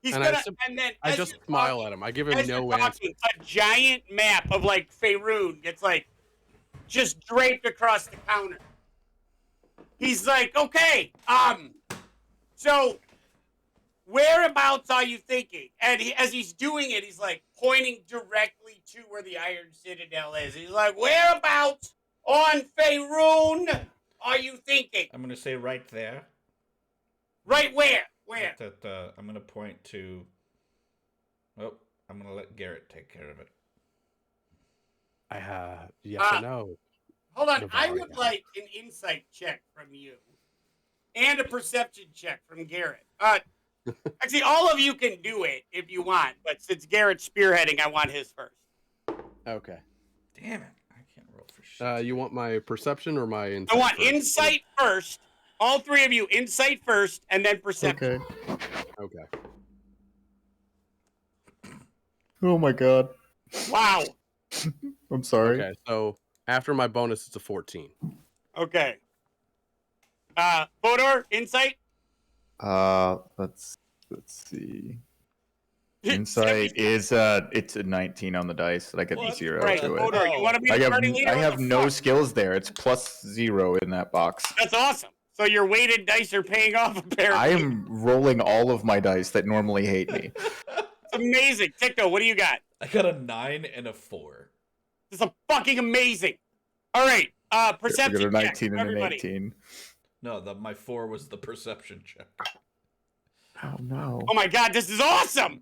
He's And gonna, and then I as just you're smile talking, at him. I give him as you're no answer. talking, a giant map of like Faerun gets like just draped across the counter. He's like, okay, so whereabouts are you thinking? And as he's doing it, he's like pointing directly to where the Iron Citadel is. He's like, whereabouts on Faerun are you thinking? I'm gonna say right there. Right where? Where? I'm gonna point to. Oh, I'm gonna let Garrett take care of it. I have yes or no. Hold on. I Bavaria. would like an insight check from you and a perception check from Garrett. Actually, all of you can do it if you want, but since Garrett's spearheading, I want his first. Okay. Damn it! I can't roll for shit. You want my perception or my insight? I want first? insight first. All three of you, insight first, and then perception. Okay. Oh my god. Wow. I'm sorry. Okay. So after my bonus, it's a 14. Okay. Fodor, insight. Let's see. Insight is it's a 19 on the dice. I get What? 0 Right, to it. Fodor, you want to be the party leader? I What have the no fuck? skills there. It's +0 in that box. That's awesome. So your weighted dice are paying off. Apparently, I am rolling all of my dice that normally hate me. It's amazing. Ticto, what do you got? I got a 9 and a 4. This is fucking amazing. All right, I perception got a 19 check, and everybody. an 18. No, my 4 was the perception check. Oh no. Oh my god, this is awesome.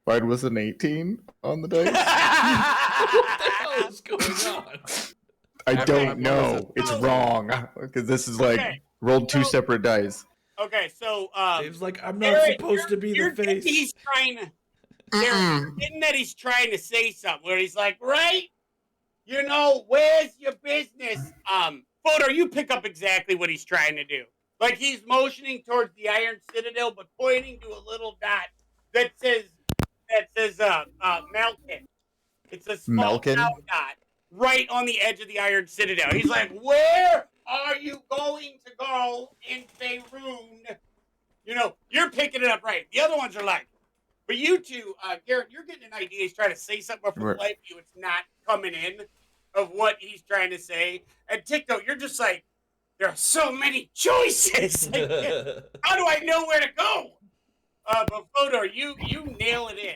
Mine was an 18 on the dice. What the hell is going on? I After don't my bonus, know. It's wrong because this is like Okay, rolled two so- separate dice. Okay, so Dave's like, I'm not Garrett, supposed to be you're the face. he's trying to. Garrett, getting that he's trying to say something where he's like, right? You know, where's your business? Fodor, you pick up exactly what he's trying to do. Like he's motioning towards the Iron Citadel, but pointing to a little dot that says Malkin. It's a small Malkin? town dot right on the edge of the Iron Citadel. He's like, where are you going to go in Faerun? You know, you're picking it up right. The other ones are like, but you two, Garrett, you're getting an idea. He's trying to say something, but for Right. the life of you, it's not coming in of what he's trying to say. And Ticto, you're just like, there are so many choices. Like, how do I know where to go? But Fodor, you nail it in.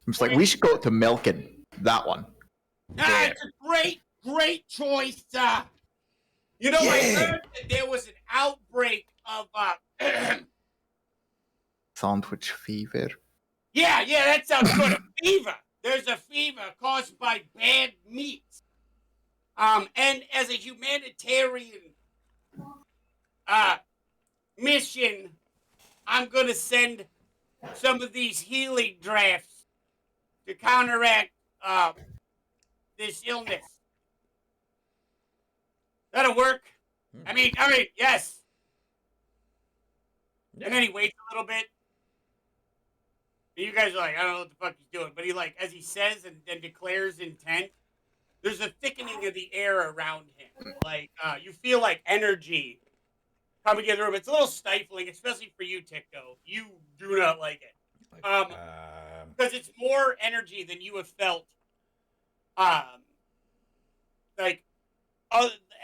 I'm just like, we should go to Melkin. That one. It's a great choice. You know, I heard that there was an outbreak of Sandwich fever. yeah, that sounds good. A fever. There's a fever caused by bad meats. And as a humanitarian mission, I'm gonna send some of these healing drafts to counteract this illness. That'll work. I mean, all right, yes. Yeah. And then he waits a little bit. And you guys are like, I don't know what the fuck he's doing. But he, like, as he says and declares intent, there's a thickening of the air around him. Like, you feel like energy coming in the room. It's a little stifling, especially for you, Ticto. You do not like it. Because it's more energy than you have felt. Like,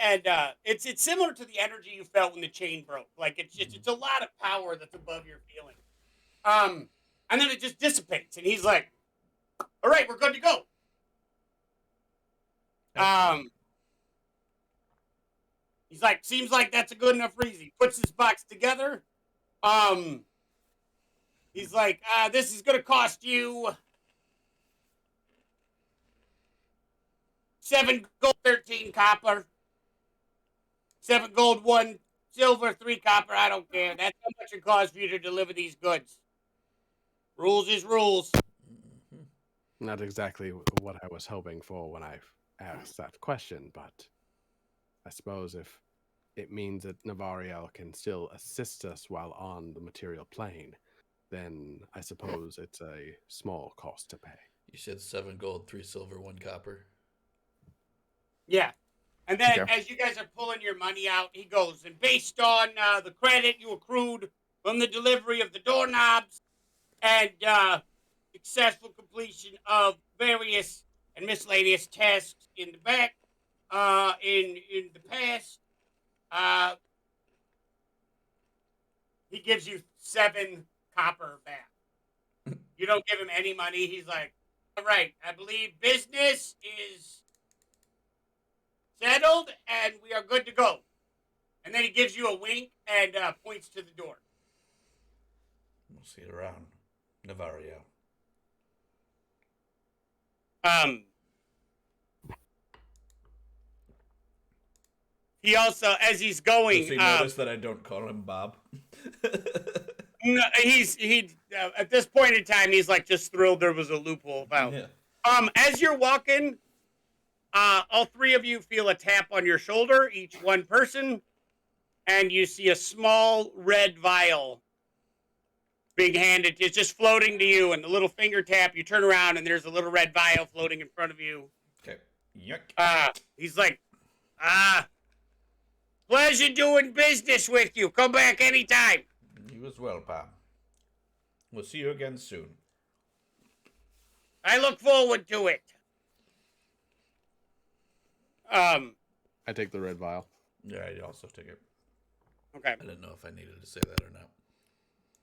and it's similar to the energy you felt when the chain broke. Like, it's a lot of power that's above your feeling. And then it just dissipates, and he's like, "All right, we're good to go." He's like, "Seems like that's a good enough reason." He puts his box together. He's like, "This is gonna cost you 7 gold, 13 copper, 7 gold, 1 silver, 3 copper. I don't care. That's how much it costs for you to deliver these goods. Rules is rules." Not exactly what I was hoping for when I asked that question, but I suppose if it means that Navariel can still assist us while on the material plane, then I suppose it's a small cost to pay. You said 7 gold, 3 silver, 1 copper. Yeah. And then Okay. as you guys are pulling your money out, he goes, and based on the credit you accrued from the delivery of the doorknobs and successful completion of various and miscellaneous tasks in the back, in the past, he gives you 7 copper back. You don't give him any money. He's like, "All right, I believe business is settled, and we are good to go." And then he gives you a wink and points to the door. We'll see you around, Navario. He also, as he's going, Does he notice that I don't call him Bob? no, he at this point in time, he's like just thrilled there was a loophole about. Yeah. As you're walking, all 3 of you feel a tap on your shoulder, each one person, and you see a small red vial being handed. It's just floating to you, and the little finger tap. You turn around, and there's a little red vial floating in front of you. Okay. Yuck. He's like, pleasure doing business with you. Come back anytime. You as well, Bob. We'll see you again soon. I look forward to it. I take the red vial. Yeah, I also take it. Okay. I didn't know if I needed to say that or not.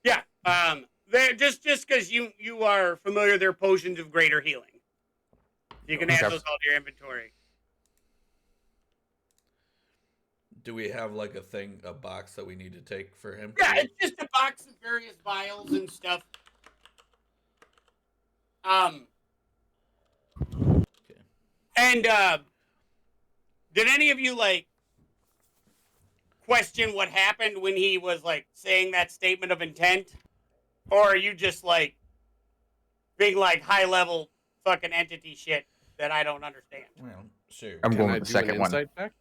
Yeah. They're just because you are familiar, they're potions of greater healing. You can add those all to your inventory. Do we have like a box that we need to take for him? Yeah, it's just a box of various vials and stuff. Okay. And did any of you like question what happened when he was like saying that statement of intent, or are you just like big like high level fucking entity shit that I don't understand? Well, sure. I'm Can going I with the do an second one. insight check?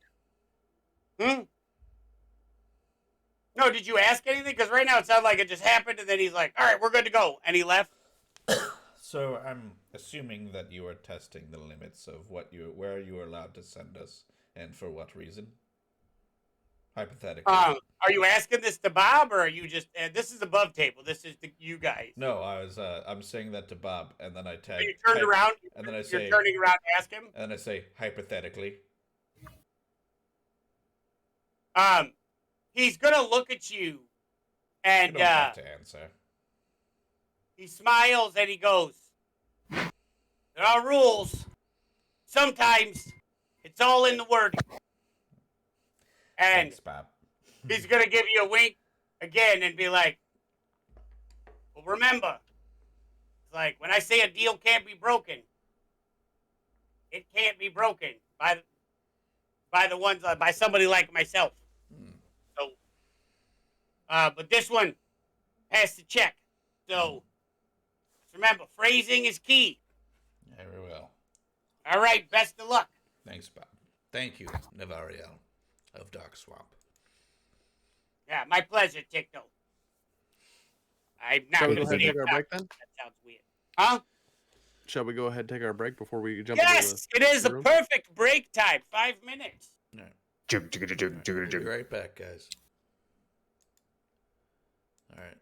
No, did you ask anything? Because right now it sounds like it just happened, and then he's like, "All right, we're good to go," and he left. So I'm assuming that you are testing the limits of where you are allowed to send us, and for what reason. Hypothetically. Are you asking this to Bob, or are you just? This is above table. This is you guys. No, I'm saying that to Bob, and then I tag. So you turned around, and then I you're say, turning around to ask him. and then I say hypothetically. He's gonna look at you, and You don't have to answer. he smiles and he goes, "There are rules. Sometimes it's all in the wording." And Thanks, Bob. he's gonna give you a wink again and be like, "Well, remember, it's like when I say a deal can't be broken, it can't be broken by somebody like myself." So, but this one has to check. So remember, phrasing is key. Very well. All right, best of luck. Thanks, Bob. Thank you, Navariel of Dark Swamp. Yeah, my pleasure, Tickle. I'm not Shall we going go to ahead say and it. take our break then? That sounds weird. Huh? Shall we go ahead and take our break before we jump Yes, it into is the a room? perfect break time. 5 minutes. All right. Jug, jug, jug, jug, We'll jug, be jug. right back, guys. All right.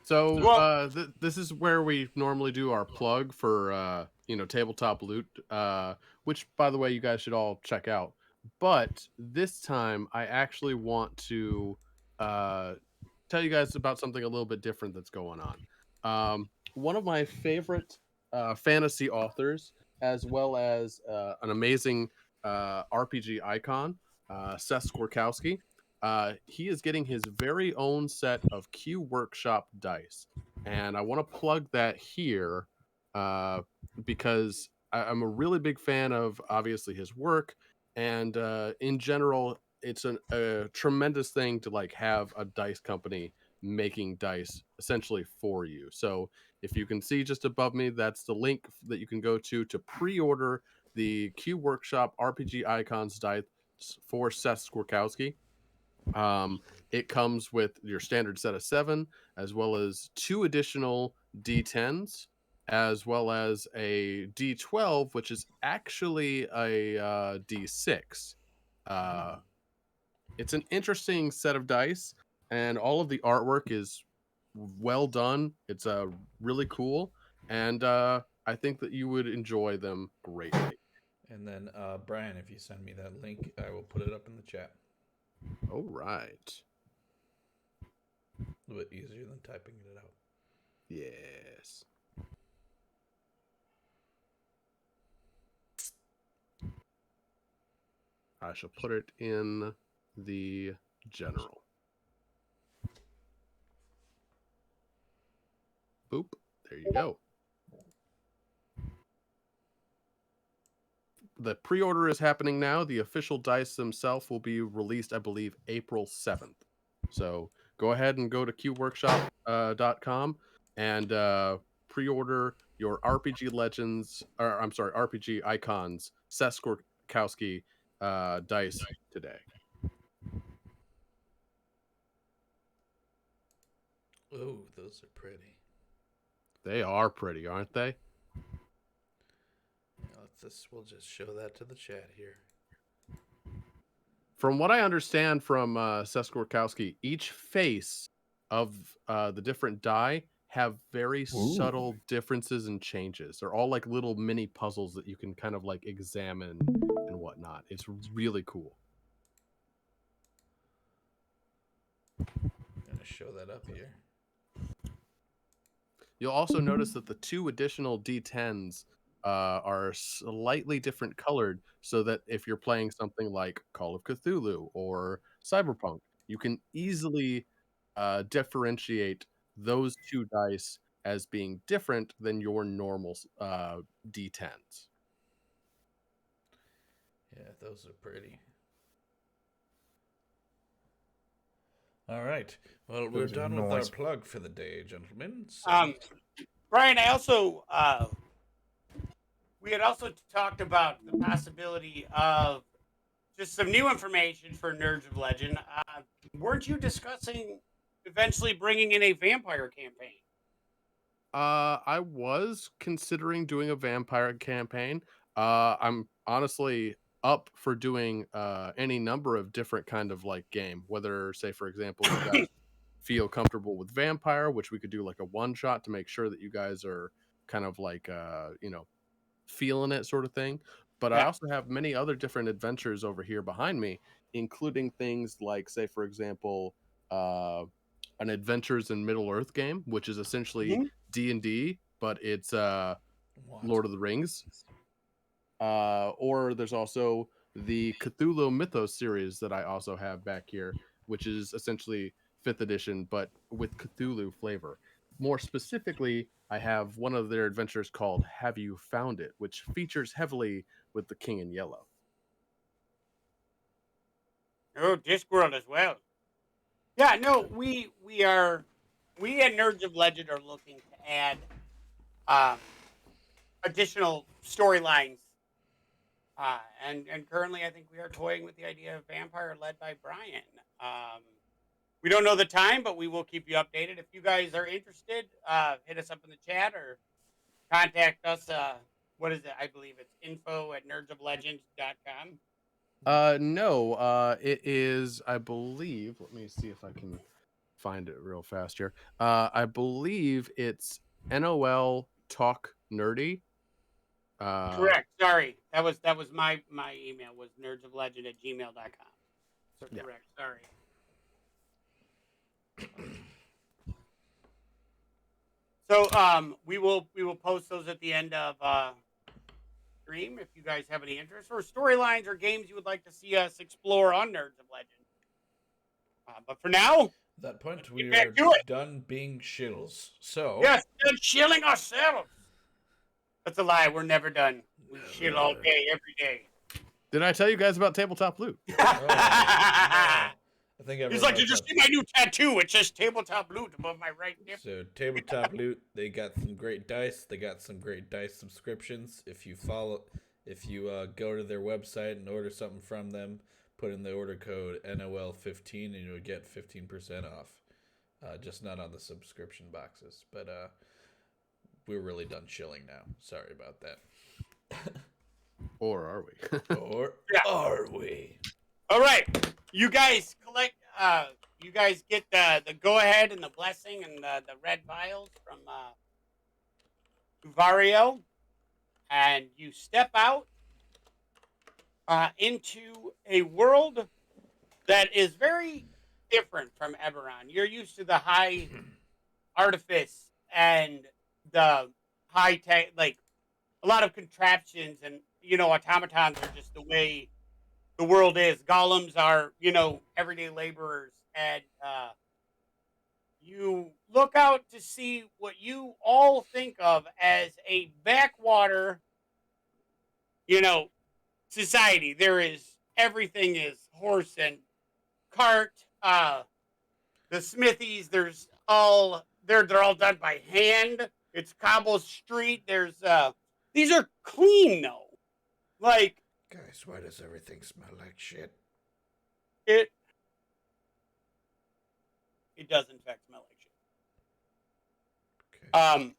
So Well, this is where we normally do our plug for tabletop loot, which by the way you guys should all check out. But this time I actually want to uh, tell you guys about something a little bit different that's going on. One of my favorite fantasy authors, as well as an amazing RPG icon, Seth Skorkowski. He is getting his very own set of Q Workshop dice, and I want to plug that here because I'm a really big fan of obviously his work, and in general, it's a tremendous thing to like have a dice company making dice essentially for you. So if you can see just above me, that's the link that you can go to pre-order the Q Workshop RPG Icons dice for Seth Skorkowski. It comes with your standard set of 7, as well as 2 additional D10s, as well as a D12, which is actually a D6. It's an interesting set of dice, and all of the artwork is well done. It's really cool, and I think that you would enjoy them greatly. And then, Brian, if you send me that link, I will put it up in the chat. All right. A little bit easier than typing it out. Yes. I shall put it in the general. Boop. There you go. The pre-order is happening now. The official dice themselves will be released, I believe, April 7th. So go ahead and go to qworkshop.com and pre-order your RPG Legends, or I'm sorry, RPG Icons, Seth Skorkowski dice today. Oh, those are pretty. They are pretty, aren't they? We'll just show that to the chat here. From what I understand from Seth Skorkowski, each face of the different die have very subtle differences and changes. They're all like little mini puzzles that you can kind of like examine and whatnot. It's really cool. I'm going to show that up here. You'll also notice that the 2 additional D10s are slightly different colored, so that if you're playing something like Call of Cthulhu or Cyberpunk, you can easily differentiate those 2 dice as being different than your normal D10s. Yeah, those are pretty. All right. Well, we're done with our plug for the day, gentlemen. So. Brian, I also we had also talked about the possibility of just some new information for Nerds of Legend. Weren't you discussing eventually bringing in a vampire campaign? I was considering doing a vampire campaign. I'm honestly up for doing any number of different kind of like game. Whether, say, for example, you guys feel comfortable with vampire, which we could do like a one shot to make sure that you guys are kind of like feeling it, sort of thing. But I Yeah. also have many other different adventures over here behind me, including things like, say, for example, an Adventures in Middle Earth game, which is essentially D&D, but it's Lord of the Rings. Or there's also the Cthulhu Mythos series that I also have back here, which is essentially 5th edition, but with Cthulhu flavor. More specifically, I have one of their adventures called Have You Found It, which features heavily with the King in Yellow. Oh, Discworld as well. Yeah, no, we at Nerds of Legend are looking to add additional storylines. And currently, I think we are toying with the idea of Vampire led by Brian. We don't know the time, but we will keep you updated. If you guys are interested, hit us up in the chat or contact us. What is it? I believe it's info@nerdsoflegends.com. No, it is, I believe, let me see if I can find it real fast here. I believe it's NOL Talk Nerdy. Correct. Sorry, that was my email was nerdsoflegend@gmail.com. So Yeah. correct. Sorry. So we will post those at the end of stream if you guys have any interest or storylines or games you would like to see us explore on Nerds of Legend. But for now, At that point, let's we get back are to it. done being shills. So, Yes, done chilling ourselves. That's a lie. We're never done. We chill all day, every day. Did I tell you guys about Tabletop Loot? oh, no. I think He's everyone like, knows did you that. see my new tattoo? It says Tabletop Loot above my right nipple. So, Tabletop Loot, they got some great dice. They got some great dice subscriptions. If you go to their website and order something from them, put in the order code NOL15 and you'll get 15% off. Just not on the subscription boxes. But we're really done chilling now. Sorry about that. Or are we? Or Yeah. are we? All right, you guys collect. You guys get the go ahead and the blessing and the red vials from Vario, and you step out into a world that is very different from Eberron. You're used to the high artifice and the high tech, like a lot of contraptions, and automatons are just the way the world is. Golems are, everyday laborers, and you look out to see what you all think of as a backwater, society. There is everything is horse and cart. The smithies, they're all done by hand. It's cobble street. There's these are clean though. Like Guys, why does everything smell like shit? it does in fact smell like shit. Okay.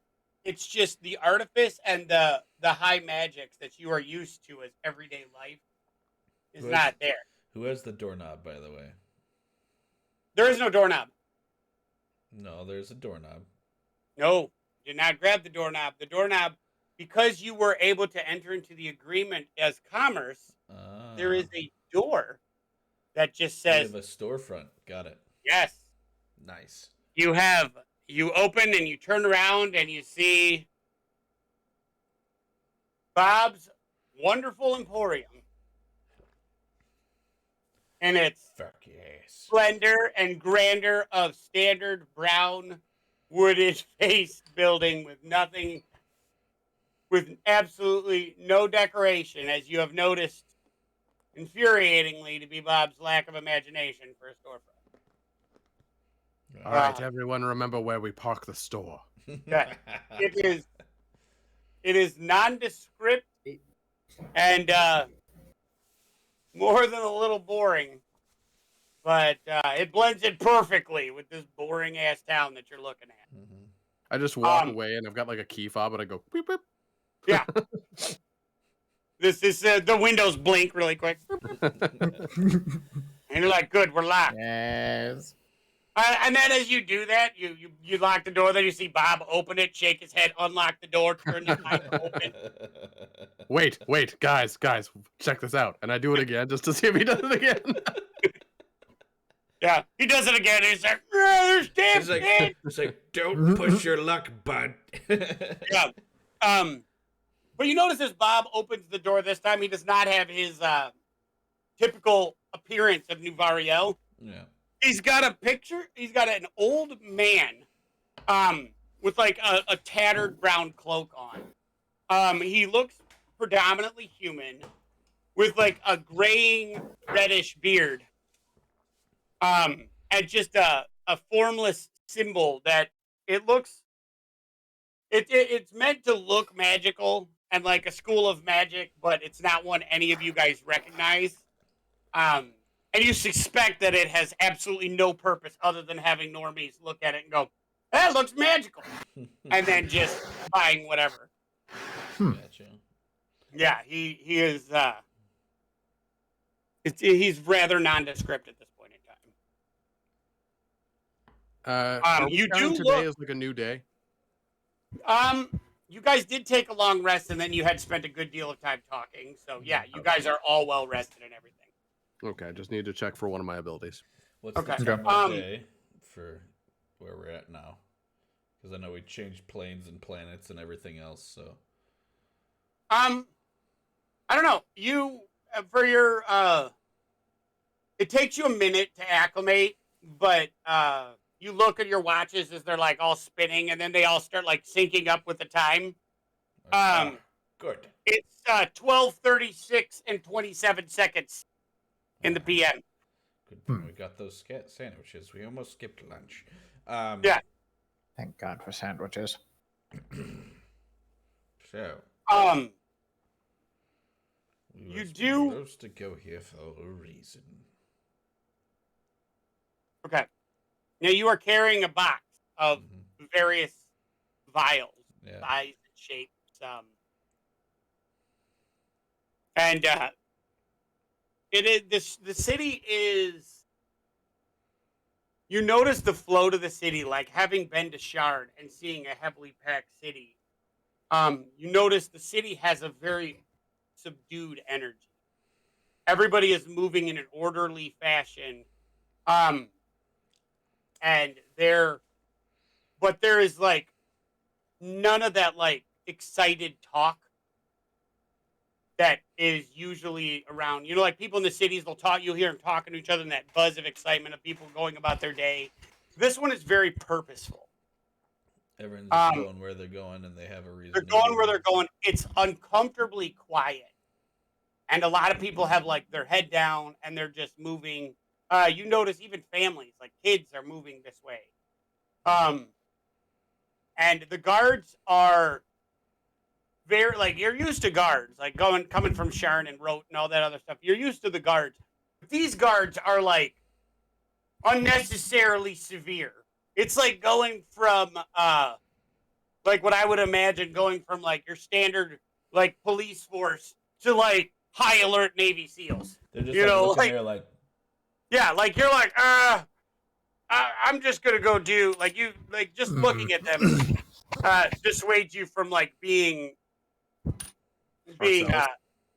It's just the artifice and the high magics that you are used to as everyday life is Who has- not there. Who has the doorknob, by the way? There is no doorknob. No, there's a doorknob. No, did not grab the doorknob. The doorknob, because you were able to enter into the agreement as commerce, there is a door that just You says have a storefront. Got it. yes. Nice. You open and you turn around and you see Bob's Wonderful Emporium. And it's Fuck yes. splendor and grandeur of standard brown wooded faced building with absolutely no decoration, as you have noticed infuriatingly to be Bob's lack of imagination for a storefront. All right, everyone, remember where we park the store. Yeah. It is nondescript and more than a little boring, but it blends in perfectly with this boring ass town that you're looking at. Mm-hmm. I just walk away and I've got like a key fob and I go beep beep. Yeah. This is the windows blink really quick, and you're like, "Good, we're locked." Yes. And then as you do that, you lock the door. Then you see Bob open it, shake his head, unlock the door, turn the timer open. Wait, guys, check this out. And I do it again just to see if he does it again. Yeah, he does it again. He's like, "There's damn shit." It's like, don't push your luck, bud. Yeah. But you notice as Bob opens the door this time, he does not have his typical appearance of New Variel. Yeah. He's got a picture. He's got an old man with like a tattered brown cloak on. He looks predominantly human with like a graying reddish beard. And just a formless symbol that it looks it's meant to look magical and like a school of magic, but it's not one any of you guys recognize. And you suspect that it has absolutely no purpose other than having normies look at it and go, "That looks magical," and then just buying whatever. Gotcha. Yeah, he is. He's rather nondescript at this point in time. Are we You counting do today look. as like a new day? You guys did take a long rest, and then you had spent a good deal of time talking. So yeah, you guys are all well rested and everything. Okay, I just need to check for one of my abilities. What's the Okay. time of day for where we're at now? Because I know we changed planes and planets and everything else. So I don't know. You for your it takes you a minute to acclimate, but you look at your watches as they're like all spinning, and then they all start like syncing up with the time. ah, Um, good. it's 12:36 and 27 seconds in the PM. Good thing we got those sandwiches. We almost skipped lunch. Yeah. Thank God for sandwiches. So Um, we you were do supposed to go here for a reason. okay. Now you are carrying a box of various vials, Yeah. size and shapes. And it is this. The city is. You notice the flow to the city, like having been to Shard and seeing a heavily packed city. You notice the city has a very subdued energy. Everybody is moving in an orderly fashion. Um, and but there is like none of that like excited talk that is usually around. You know, like people in the cities, they'll talk, you'll hear them talking to each other and that buzz of excitement of people going about their day. This one is very purposeful. Everyone's just Um, going where they're going, and they have a reason they're to be going where there. they're going. It's uncomfortably quiet. And a lot of people have like their head down and they're just moving. You notice even families, like kids, are moving this way. Um, and the guards are very like you're used to guards, like coming from Sharn and Rote and all that other stuff. You're used to the guards. But these guards are like unnecessarily severe. It's like going from like what I would imagine going from like your standard like police force to like high alert Navy SEALs. They're just You like know, looking like there, like yeah, like you're like I'm just gonna go do like you like just looking at them dissuades you from like being Ourselves.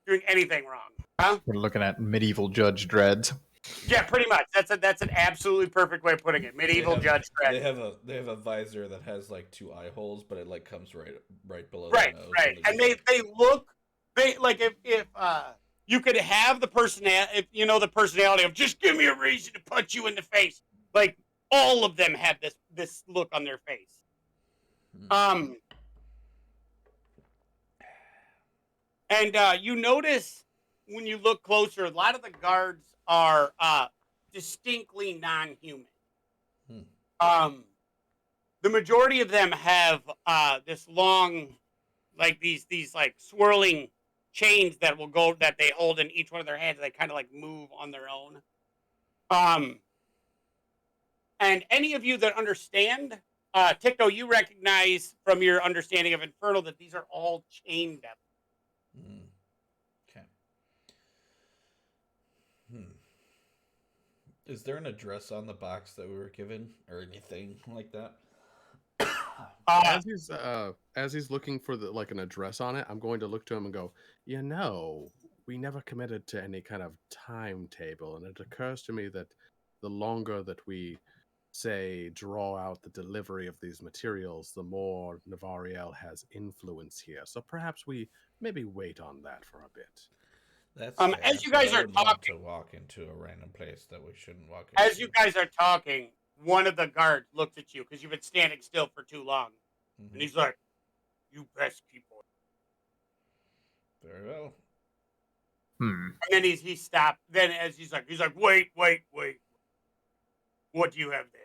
doing anything wrong. Huh? We're looking at medieval Judge Dredd. Yeah, pretty much. That's an absolutely perfect way of putting it. they Medieval have Judge they Dredd. have a they have a visor that has like two eye holes, but it like comes right below the Right, nose. right. And And they're they just they look they like if you could have the personality if you know the personality of just give me a reason to punch you in the face. Like all of them have this look on their face. Um and you notice when you look closer, a lot of the guards are distinctly non-human. Hmm. The majority of them have this long, like these like swirling chains that will go that they hold in each one of their hands. They kind of like move on their own. Um, and any of you that understand, Ticto, you recognize from your understanding of Infernal that these are all chain devils. okay. Is there an address on the box that we were given, or anything like that? Uh, As he's looking for the like an address on it, I'm going to look to him and go, you know, we never committed to any kind of timetable, and it occurs to me that the longer that we say draw out the delivery of these materials, the more Navariel has influence here. So perhaps we maybe wait on that for a bit. That's fair, as you but guys I are wouldn't want talking, to walk into a random place that we shouldn't walk as you into. guys are talking, one of the guards looks at you because you've been standing still for too long, and he's like, "You best keep on." Very well. Hmm. And then he stopped. Then as he's like, wait, wait, wait. What do you have there?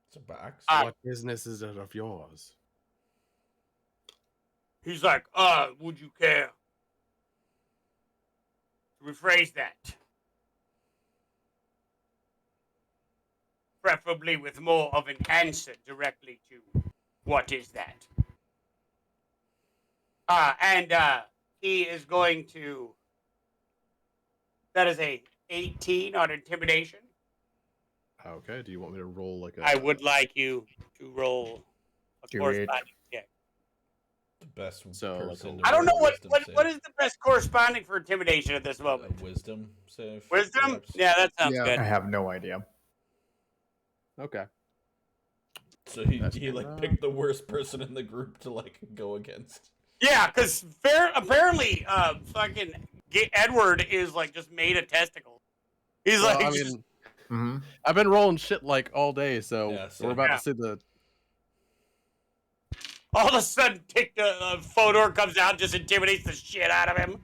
It's a box. What business is it of yours? He's like, would you care to rephrase that? Preferably with more of an answer directly to what is that? And he is going to. That is a 18 on intimidation. Okay. Do you want me to roll like a? I would like you to roll a Do it. corresponding check. The best So, like person a- to I don't know roll a wisdom what save. is the best corresponding for intimidation at this A moment. wisdom save. Wisdom? Perhaps? Yeah, that sounds Yeah. good. I have no idea. Okay. So he That's like gonna- picked the worst person in the group to like go against. Yeah, because apparently, fucking Edward is like just made of testicles. He's Well, like, I just, mean, Mm-hmm. I've been rolling shit like all day, so Yeah, we're same. about Yeah. to see the. all of a sudden, Fodor comes out, just intimidates the shit out of him.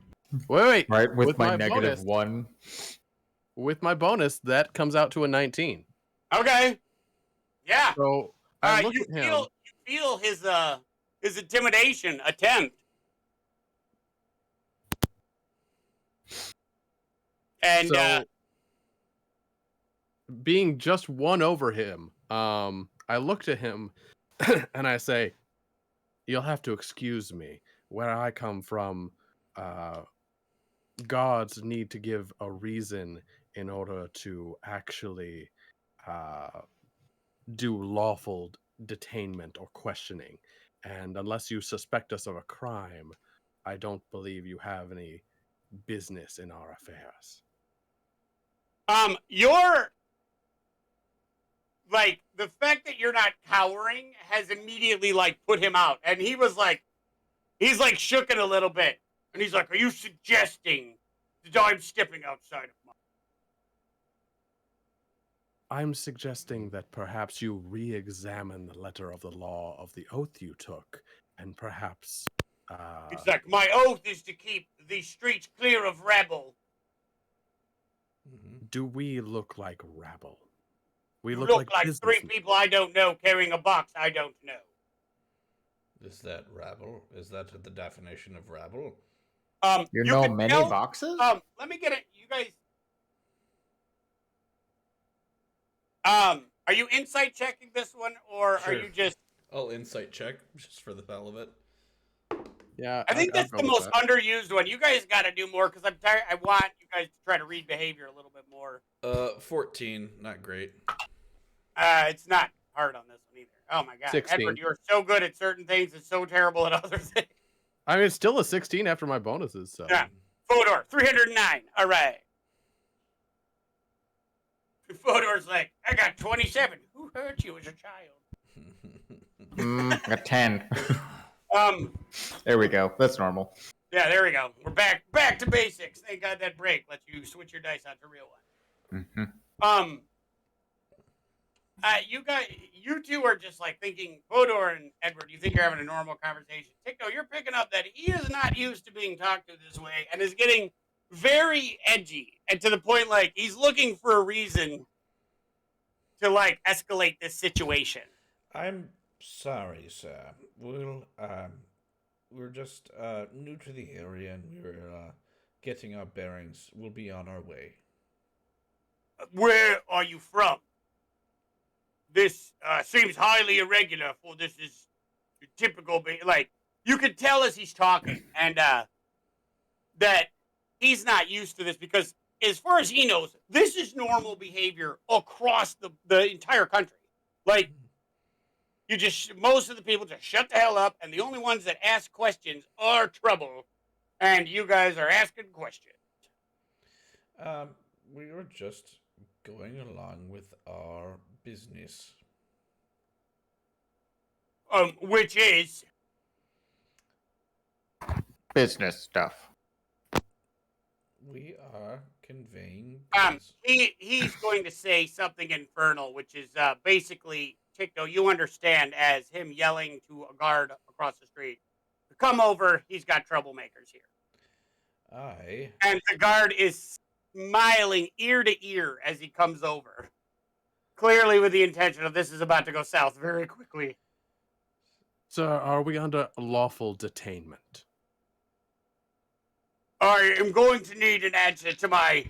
Wait. Right, with my bonus, -1. with my bonus, that comes out to a 19. Okay, yeah. So I look You at him. feel his intimidation attempt, and So being just one over him, I look to him and I say, "You'll have to excuse me. Where I come from, gods need to give a reason in order to actually do lawful detainment or questioning. And unless you suspect us of a crime, I don't believe you have any business in our affairs." you're like the fact that you're not cowering has immediately like put him out, and he's like shooken a little bit, and he's like, "Are you suggesting that I'm stepping outside of my?" I'm suggesting that perhaps you re-examine the letter of the law of the oath you took, and perhaps He's like, "My oath is to keep these streets clear of rebel." Mm-hmm. do we look like rabble? We You look look like three businessmen. people I don't know carrying a box I don't know. Is that rabble? Is that the definition of rabble? You You know can many tell, boxes? let me get it. You guys, are you insight checking this one, or are Sure. you just? I'll insight check just for the hell of it. Yeah, I think I'll that's go the with most that. underused one. You guys got to do more because I'm tired. I want you guys to try to read behavior a little bit more. 14, not great. It's not hard on this one either. Oh my god, 16. Edward, you're so good at certain things and so terrible at other things. I mean, it's still a 16 after my bonuses, so. Yeah. Fodor, 309. All right. Fodor's like, I got 27. Who hurt you as a child? A 10. Um, There we go. That's normal. yeah, there we go. We're back to basics. Thank God that break lets you switch your dice out to real one. Mm-hmm. You two are just like thinking, Fodor and Edward, you think you're having a normal conversation. Tikto, you're picking up that he is not used to being talked to this way and is getting very edgy, and to the point like he's looking for a reason to like escalate this situation. I'm sorry, sir. We're just new to the area and we're getting our bearings. We'll be on our way. Where are you from? This seems highly irregular for this is typical. Like you could tell as he's talking, and that he's not used to this because, as far as he knows, this is normal behavior across the entire country. Like most of the people just shut the hell up, and the only ones that ask questions are trouble, and you guys are asking questions. We were just going along with our business. Which is Business stuff. We are conveying goods. he's going to say something infernal, which is basically, Tikto, you understand as him yelling to a guard across the street to come over. He's got troublemakers here, and the guard is smiling ear to ear as he comes over, clearly with the intention of this is about to go south very quickly. So, are we under lawful detainment? I am going to need an answer to my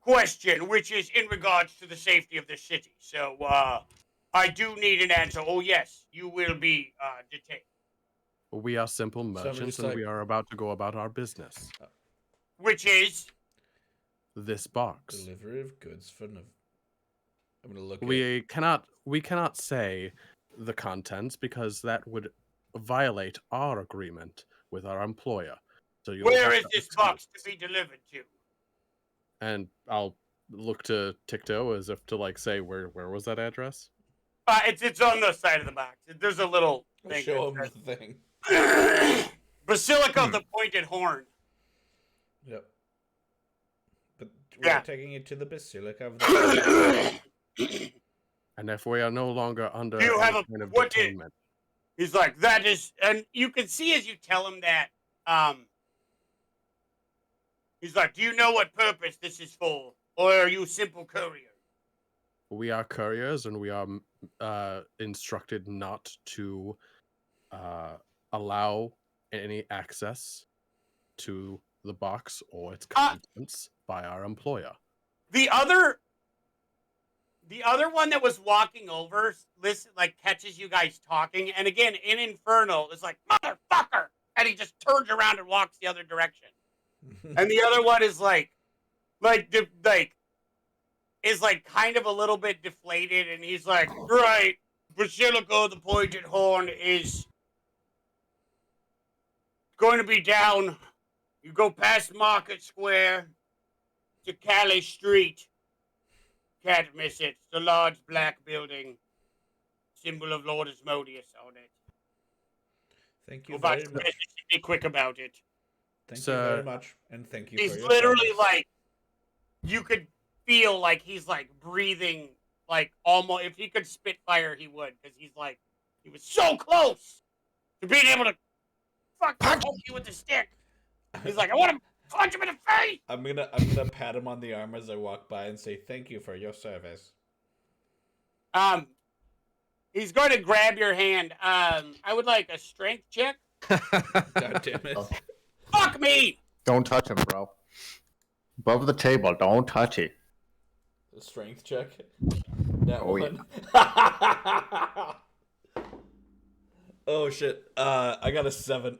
question, which is in regards to the safety of the city. So, I do need an answer. Oh, yes, you will be detained. We are simple merchants, and like- we are about to go about our business. Which is? This box. Delivery of goods for I'm gonna look. We cannot say the contents because that would violate our agreement with our employer. So you'll Where have is to this excuse box to us. be delivered to? And I'll look to Ticto as if to like say where was that address? It's on the side of the box. There's a little I'll thing show him the thing. that says Basilica of Hmm. the Pointed Horn. Yep. But we're Yeah. taking it to the Basilica of the. And if we are no longer under Do you have any a kind of what did detainment, he's like, that is, and you can see as you tell him that, he's like, do you know what purpose this is for? Or are you a simple courier? we are couriers and we are instructed not to allow any access to the box or its Uh, contents by our employer. the other the other one that was walking over, listen, like catches you guys talking, and again in Infernal is like, motherfucker, and he just turns around and walks the other direction. And the other one is like is like kind of a little bit deflated, and he's like, right, Basilica of the Pointed Horn is going to be down. You go past Market Square to Cali Street. Can't miss it. It's the large black building, symbol of Lord Asmodeus on it. Thank Go you about very your much. business and be quick about it. Thank you So very much, and thank you He's for your literally service. like, you could feel like he's like breathing, like almost, if he could spit fire, he would, because he's like, he was so close to being able to fucking poke you with the stick. He's like, I want to punch him in the face. I'm gonna pat him on the arm as I walk by and say thank you for your service. Um, he's going to grab your hand. I would like a strength check. God damn it! Fuck me. Don't touch him, bro. Above the table, don't touch it. The strength check. That Oh, one. Oh shit! I got a 7.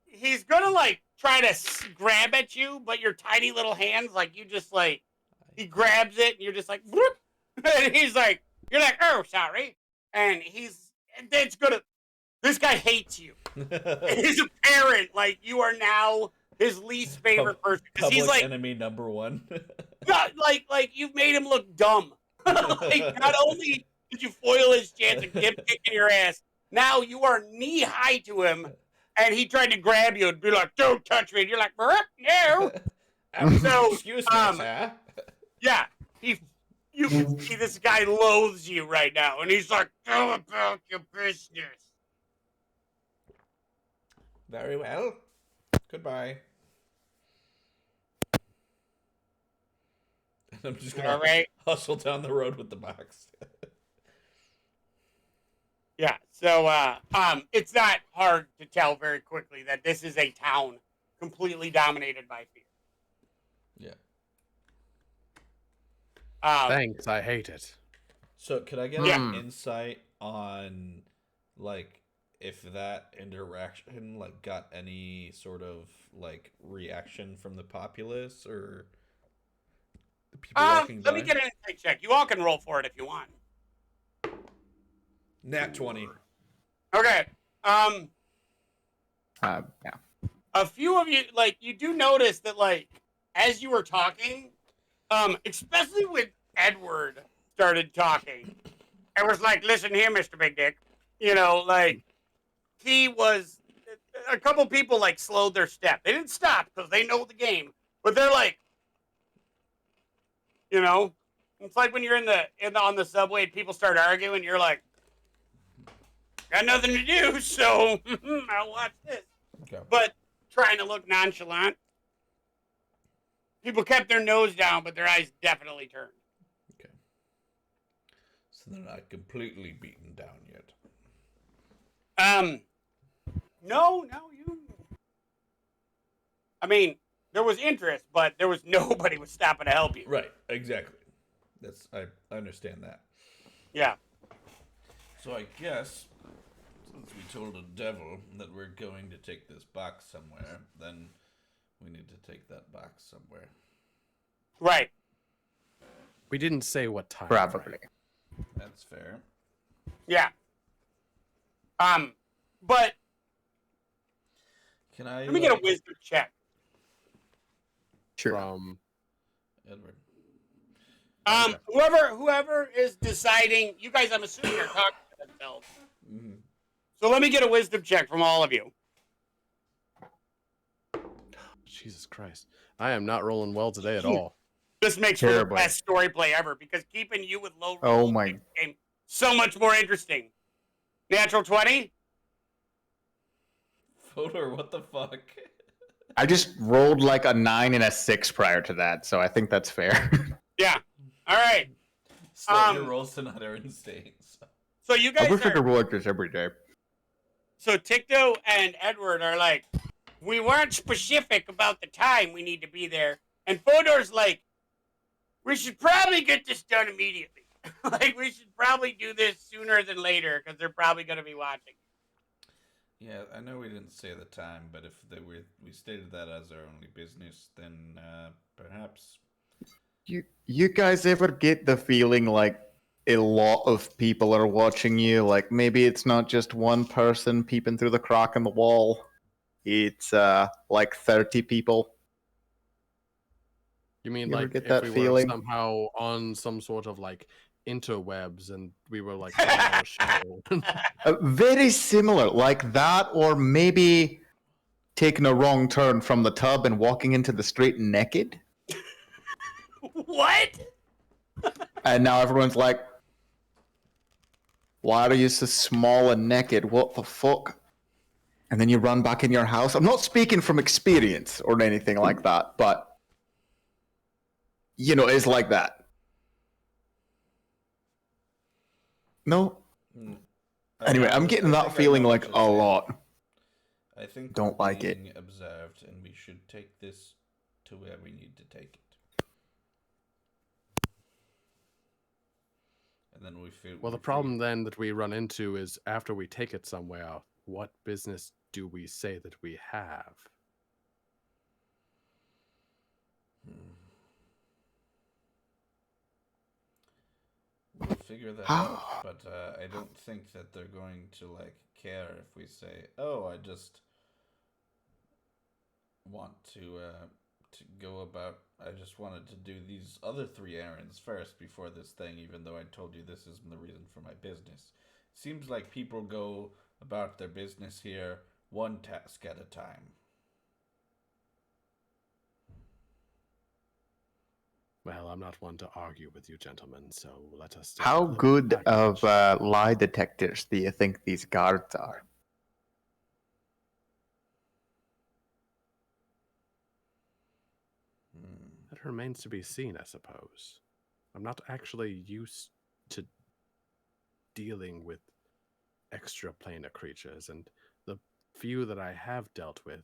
He's gonna like try to grab at you, but your tiny little hands, like you just like, he grabs it and you're just like, whoop, and he's like, you're like, oh, sorry, and it's gonna. This guy hates you. He's apparent. Like you are now his least favorite person because he's Public like, enemy number 1. not like you've made him look dumb. Like not only did you foil his chance of him kicking your ass, now you are knee high to him, and he tried to grab you and be like, "Don't touch me," and you're like, "No." So, Excuse me, sir. yeah, you can see this guy loathes you right now, and he's like, "Go about your business." Very well. Goodbye. And I'm just gonna All right. hustle down the road with the box. Yeah. So, it's not hard to tell very quickly that this is a town completely dominated by fear. Yeah. thanks, I hate it. So could I get Yeah. an insight on, like, if that interaction like got any sort of like reaction from the populace or the people walking Let me by? get an insight check. You all can roll for it if you want. Nat 20. Okay. yeah. A few of you, like, you do notice that, like, as you were talking, especially when Edward started talking, it was like, listen here, Mr. Big Dick. You know, like, he was, a couple people, like, slowed their step. They didn't stop because they know the game, but they're like, you know, it's like when you're on the subway and people start arguing, you're like, got nothing to do, so I'll watch this. Okay. But trying to look nonchalant. People kept their nose down, but their eyes definitely turned. Okay. So they're not completely beaten down yet. No, you. I mean, there was interest, but there was nobody was stopping to help you. Right, exactly. I understand that. Yeah. So I guess since we told a devil that we're going to take this box somewhere, then we need to take that box somewhere. Right. We didn't say what time. Probably. Frank. That's fair. Yeah. But Can I let me get a wisdom check. Sure. From Edward? Okay. Whoever is deciding, you guys, I'm assuming are talking to themselves. Mhm. So let me get a wisdom check from all of you. Jesus Christ. I am not rolling well today at all. This makes for the Terribly. best story play ever because keeping you with low Oh rolls my- makes the game so much more interesting. Natural 20? Fodor, what the fuck? I just rolled like a 9 and a 6 prior to that, so I think that's fair. Yeah. All right. Still, your rolls tonight are insane. So you I guys wish I are. could roll like this every day. So Ticto and Edward are like, we weren't specific about the time we need to be there. And Fodor's like, we should probably get this done immediately. Like, we should probably do this sooner than later because they're probably going to be watching. Yeah, I know we didn't say the time, but if we stated that as our only business, then perhaps. You guys ever get the feeling like a lot of people are watching you? Like maybe it's not just one person peeping through the crack in the wall. It's like 30 people. You mean You ever like get if that we feeling? were somehow on some sort of like interwebs and we were like putting on a show? Very similar, like that, or maybe taking a wrong turn from the tub and walking into the street naked. What? And now everyone's like, why are you so small and naked? What the fuck? And then you run back in your house. I'm not speaking from experience or anything like that, but you know, it's like that. No. Mm, Anyway, I'm getting that feeling what like you're a saying. lot. I think Don't we're like it. being observed, and we should take this to where we need to take it. And then we feel. Well, the problem then that we run into is after we take it somewhere, what business do we say that we have? We'll figure that out, but I don't think that they're going to like care if we say, "Oh, I just want to go about. I just wanted to do these other 3 errands first before this thing, even though I told you this isn't the reason for my business." Seems like people go about their business here one task at a time. Well, I'm not one to argue with you, gentlemen, so let us. How look at the good of package. lie detectors do you think these guards are? That remains to be seen, I suppose. I'm not actually used to dealing with extraplanar creatures, and the few that I have dealt with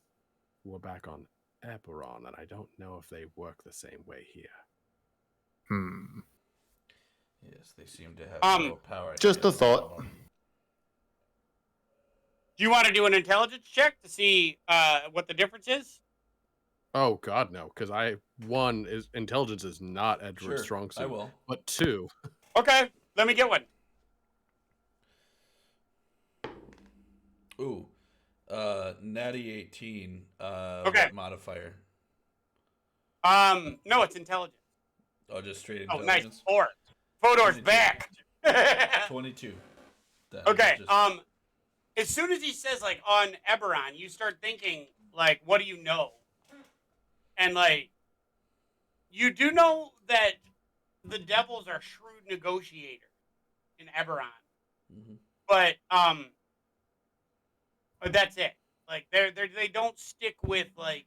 were back on Eberron, and I don't know if they work the same way here. Yes, they seem to have more power. Just here a thought. than Do you want to do an intelligence check to see what the difference is? Oh God, no! Because intelligence is not Edward's Sure, strong suit. I will. But 2, Okay, let me get one. Ooh, natty 18. Okay. What modifier? No, it's intelligence. Oh, just straight Oh, intelligence. nice. 4. Fodor's 22. back. 22. That Okay. was just- As soon as he says like on Eberron, you start thinking like, what do you know? And like, you do know that the devils are shrewd negotiators in Eberron, Mhm. but that's it. Like they don't stick with like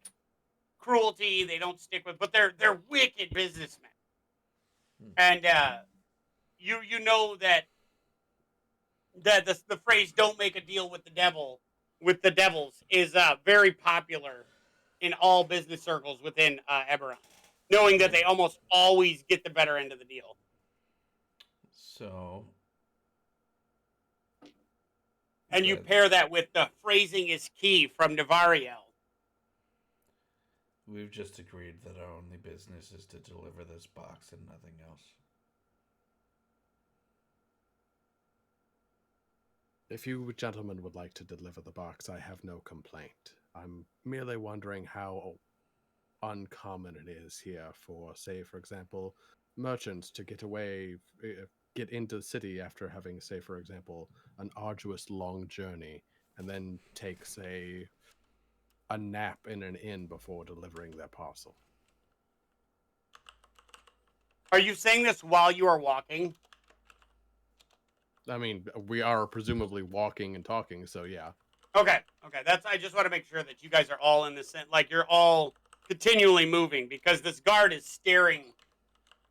cruelty. They don't stick with, but they're wicked businessmen. And you know that the phrase "don't make a deal with the devil" with the devils is very popular in all business circles within Eberron, knowing that they almost always get the better end of the deal. So. And you pair that with the phrasing is key from Navariel. We've just agreed that our only business is to deliver this box and nothing else. If you gentlemen would like to deliver the box, I have no complaint. I'm merely wondering how uncommon it is here for, say, for example, merchants to get away, get into the city after having, say, for example, an arduous long journey, and then take, say, a nap in an inn before delivering their parcel. Are you saying this while you are walking? I mean, we are presumably walking and talking, so yeah. Okay. That's. I just want to make sure that you guys are all in the same. Like you're all continually moving because this guard is staring.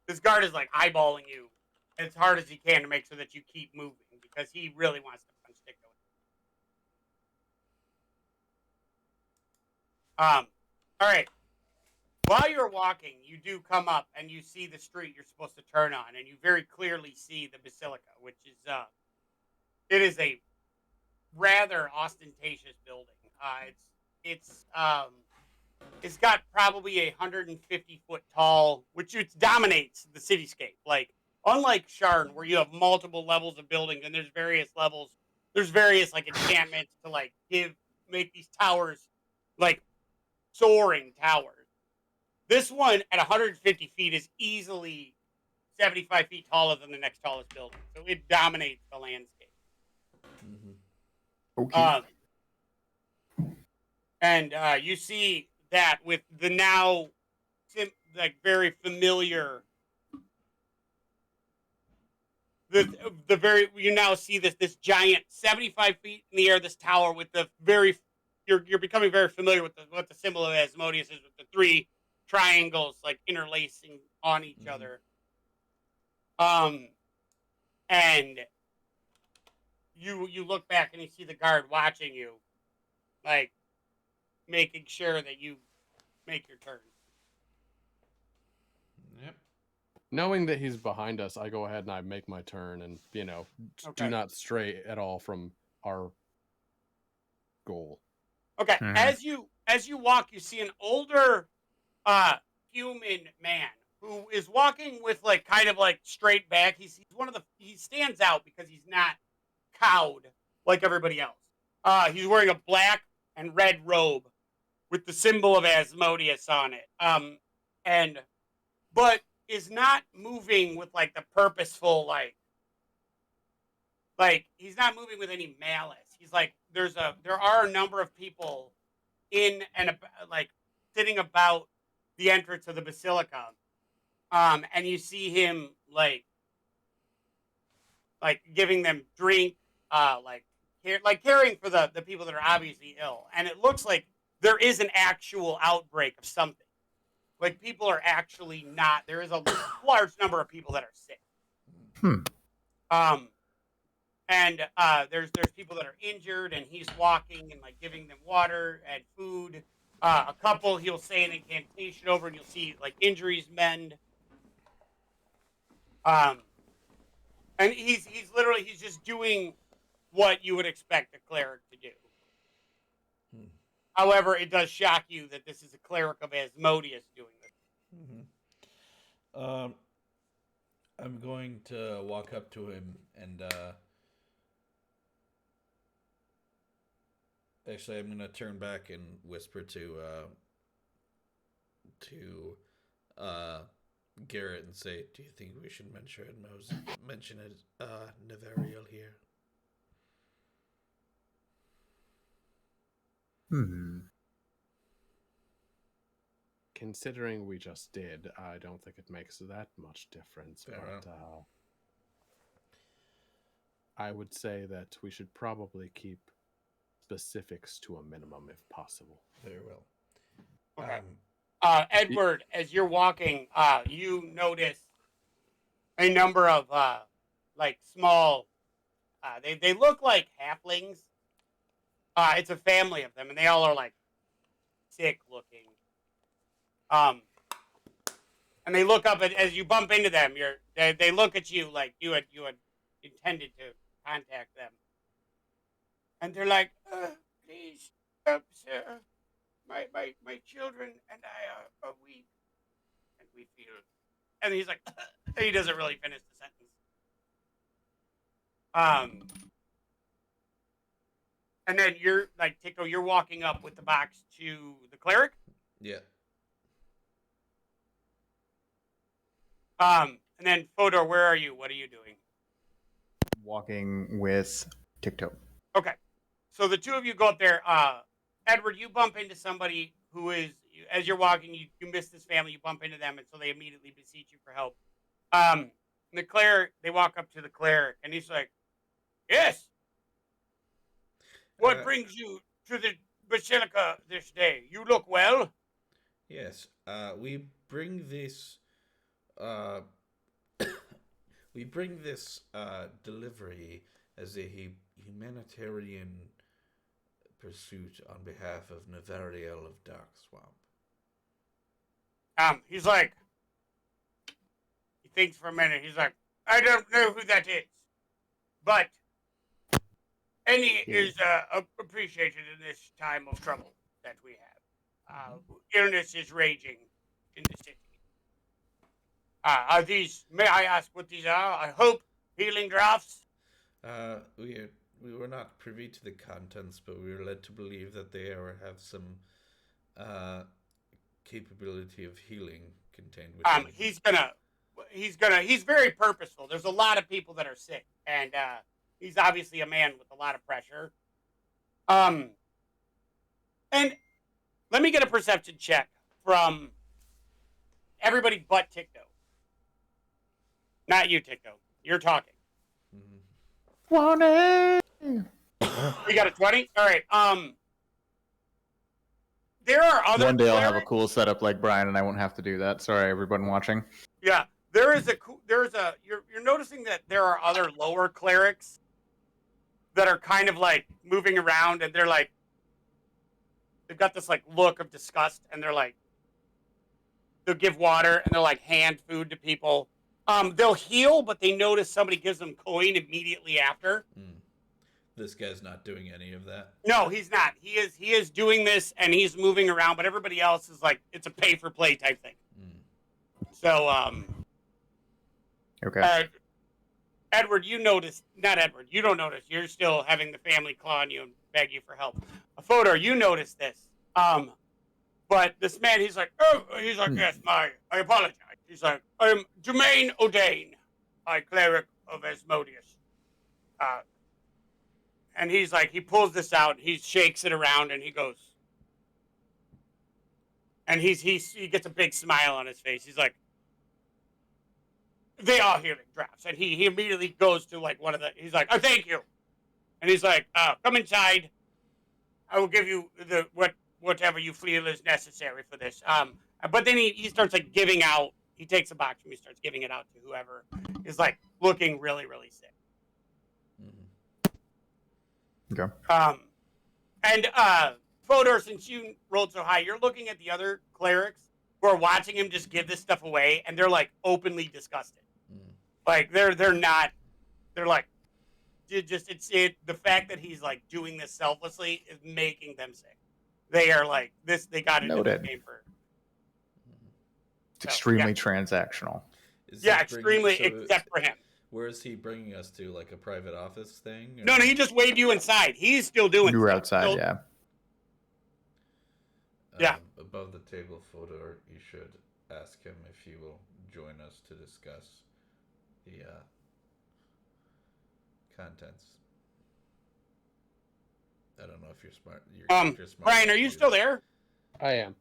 This guard is like eyeballing you as hard as he can to make sure that you keep moving because he really wants to punch Dicko. All right. While you're walking, you do come up and you see the street you're supposed to turn on, and you very clearly see the Basilica, which is it is a rather ostentatious building. It's got probably 150-foot tall, which it dominates the cityscape. Like unlike Sharn, where you have multiple levels of buildings and there's various levels, there's various like enchantments to like make these towers like soaring towers. This one at 150 feet is easily 75 feet taller than the next tallest building, so it dominates the landscape. Okay. And you see that with the now like very familiar the very you now see this giant 75 feet in the air, this tower with the very you're becoming very familiar with what the symbol of Asmodeus is, with the three triangles like interlacing on each other. And you look back and you see the guard watching you, like making sure that you make your turn. Yep. Knowing that he's behind us, I go ahead and I make my turn and, do not stray at all from our goal. Okay. As you walk, you see an older human man who is walking with like kind of like straight back. He's he stands out because he's not cowed like everybody else. He's wearing a black and red robe with the symbol of Asmodeus on it. But is not moving with like the purposeful like he's not moving with any malice. He's like there are a number of people in and like sitting about the entrance of the Basilica. And you see him like giving them drink, like caring for the people that are obviously ill. And it looks like there is an actual outbreak of something. Like people are actually not. There is a large number of people that are sick. And there's people that are injured, and he's walking and like giving them water and food. A couple he'll say an incantation over, and you'll see like injuries mend. And he's literally just doing what you would expect a cleric to do. However, it does shock you that this is a cleric of Asmodeus doing this. I'm going to walk up to him and actually I'm going to turn back and whisper to Garrett and say, "Do you think we should mention Nevariel here?" Considering we just did, I don't think it makes that much difference. But I would say that we should probably keep specifics to a minimum if possible. Very well. Okay. Edward, as you're walking, you notice a number of like small. They look like halflings. It's a family of them, and they all are like sick looking. And they look up as you bump into them. They look at you like you had intended to contact them, and they're like, "Please help, sir. my children and I are weak, and we feel. And he's like, he doesn't really finish the sentence. And then you're like Tico, you're walking up with the box to the cleric. Yeah. And then Fodor, where are you? What are you doing? Walking with Tiktok. Okay. So the two of you go up there. Edward, you bump into somebody who is, as you're walking, you miss this family, you bump into them, and so they immediately beseech you for help. The cleric, they walk up to the cleric, and he's like, yes, what brings you to the Basilica this day? You look well. Yes. We bring this. We bring this delivery as a humanitarian pursuit on behalf of Navariel of Dark Swamp. He's like, he thinks for a minute. He's like, I don't know who that is, but any is appreciated in this time of trouble that we have. Illness is raging in the city. Are these? May I ask what these are? I hope healing drafts. We were not privy to the contents, but we were led to believe that they have some capability of healing contained within. He's very purposeful. There's a lot of people that are sick, and he's obviously a man with a lot of pressure. And let me get a perception check from everybody but Tikto. Not you, Tikto. You're talking. You got a 20? All right. There are other. One day I'll have a cool setup like Brian, and I won't have to do that. Sorry, everyone watching. Yeah, you're noticing that there are other lower clerics that are kind of like moving around, and they're like, they've got this like look of disgust, and they're like, they'll give water, and they'll like hand food to people. They'll heal, but they notice somebody gives them coin immediately after. This guy's not doing any of that. No, he's not. He is doing this, and he's moving around, but everybody else is like, it's a pay for play type thing. So, okay. Edward, you notice, not Edward, you don't notice. You're still having the family call on you and beg you for help. Fodor, you notice this. But this man, he's like, yes, I apologize. He's like, I'm Jermaine O'Dane, cleric of Asmodeus. And he's like, he pulls this out, he shakes it around, and he goes, and he gets a big smile on his face. He's like, they are healing drafts. And he immediately goes to like one of the, he's like, oh, thank you. And he's like, come inside. I will give you whatever you feel is necessary for this. But then he starts like giving out, he takes a box and he starts giving it out to whoever is like looking really, really sick. Okay. And Fodor, since you rolled so high, you're looking at the other clerics who are watching him just give this stuff away, and they're like openly disgusted. Like they're like, the fact that he's like doing this selflessly is making them sick. They are like this. They got into the game for. It's extremely transactional. Extremely, except for him. Where is he bringing us to? Like a private office thing? Or? No, he just waved you inside. He's still doing. You were outside, yeah. Yeah. Above the table photo, you should ask him if he will join us to discuss the contents. I don't know if you're smart. You're smart. Brian, are you still there? I am.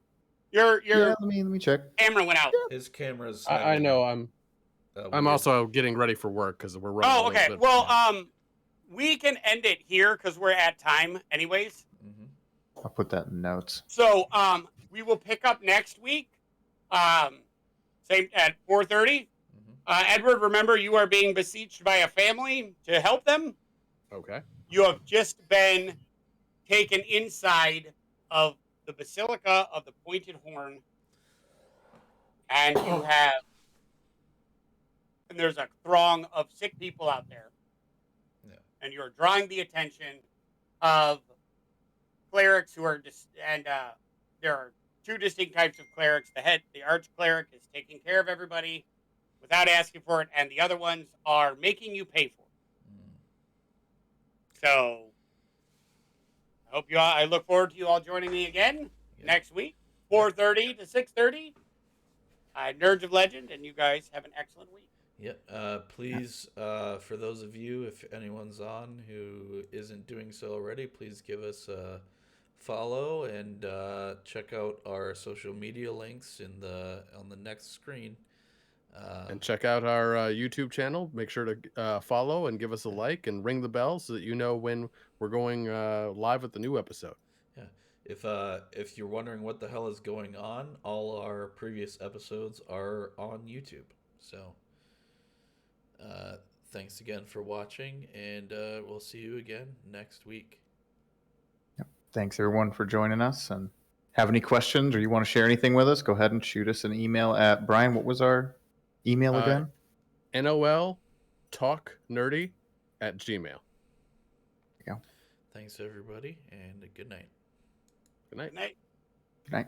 Your let me check. camera went out. His camera's. I know. I'm also getting ready for work because we're running. Oh, okay. Well, we can end it here because we're at time, anyways. I'll put that in notes. So, we will pick up next week. Same at 4:30. Edward, remember you are being besieged by a family to help them. Okay. You have just been taken inside of the Basilica of the Pointed Horn, and there's a throng of sick people out there, and you're drawing the attention of clerics who are there are two distinct types of clerics. The arch cleric is taking care of everybody without asking for it, and the other ones are making you pay for it. Mm. So I hope you all. I look forward to you all joining me again Yeah. next week, 4:30 to 6:30. Nerds of Legend, and you guys have an excellent week. Yeah. Please, for those of you, if anyone's on who isn't doing so already, please give us a follow and check out our social media links on the next screen. And check out our YouTube channel. Make sure to follow and give us a like and ring the bell so that you know when we're going live with the new episode. Yeah. If you're wondering what the hell is going on, all our previous episodes are on YouTube. So, uh, thanks again for watching, and we'll see you again next week. Thanks everyone for joining us. And have any questions or you want to share anything with us, go ahead and shoot us an email at Brian. What was our email again? NOL Talk Nerdy at Gmail. Thanks everybody, and good night. Good night. Good night. Good night.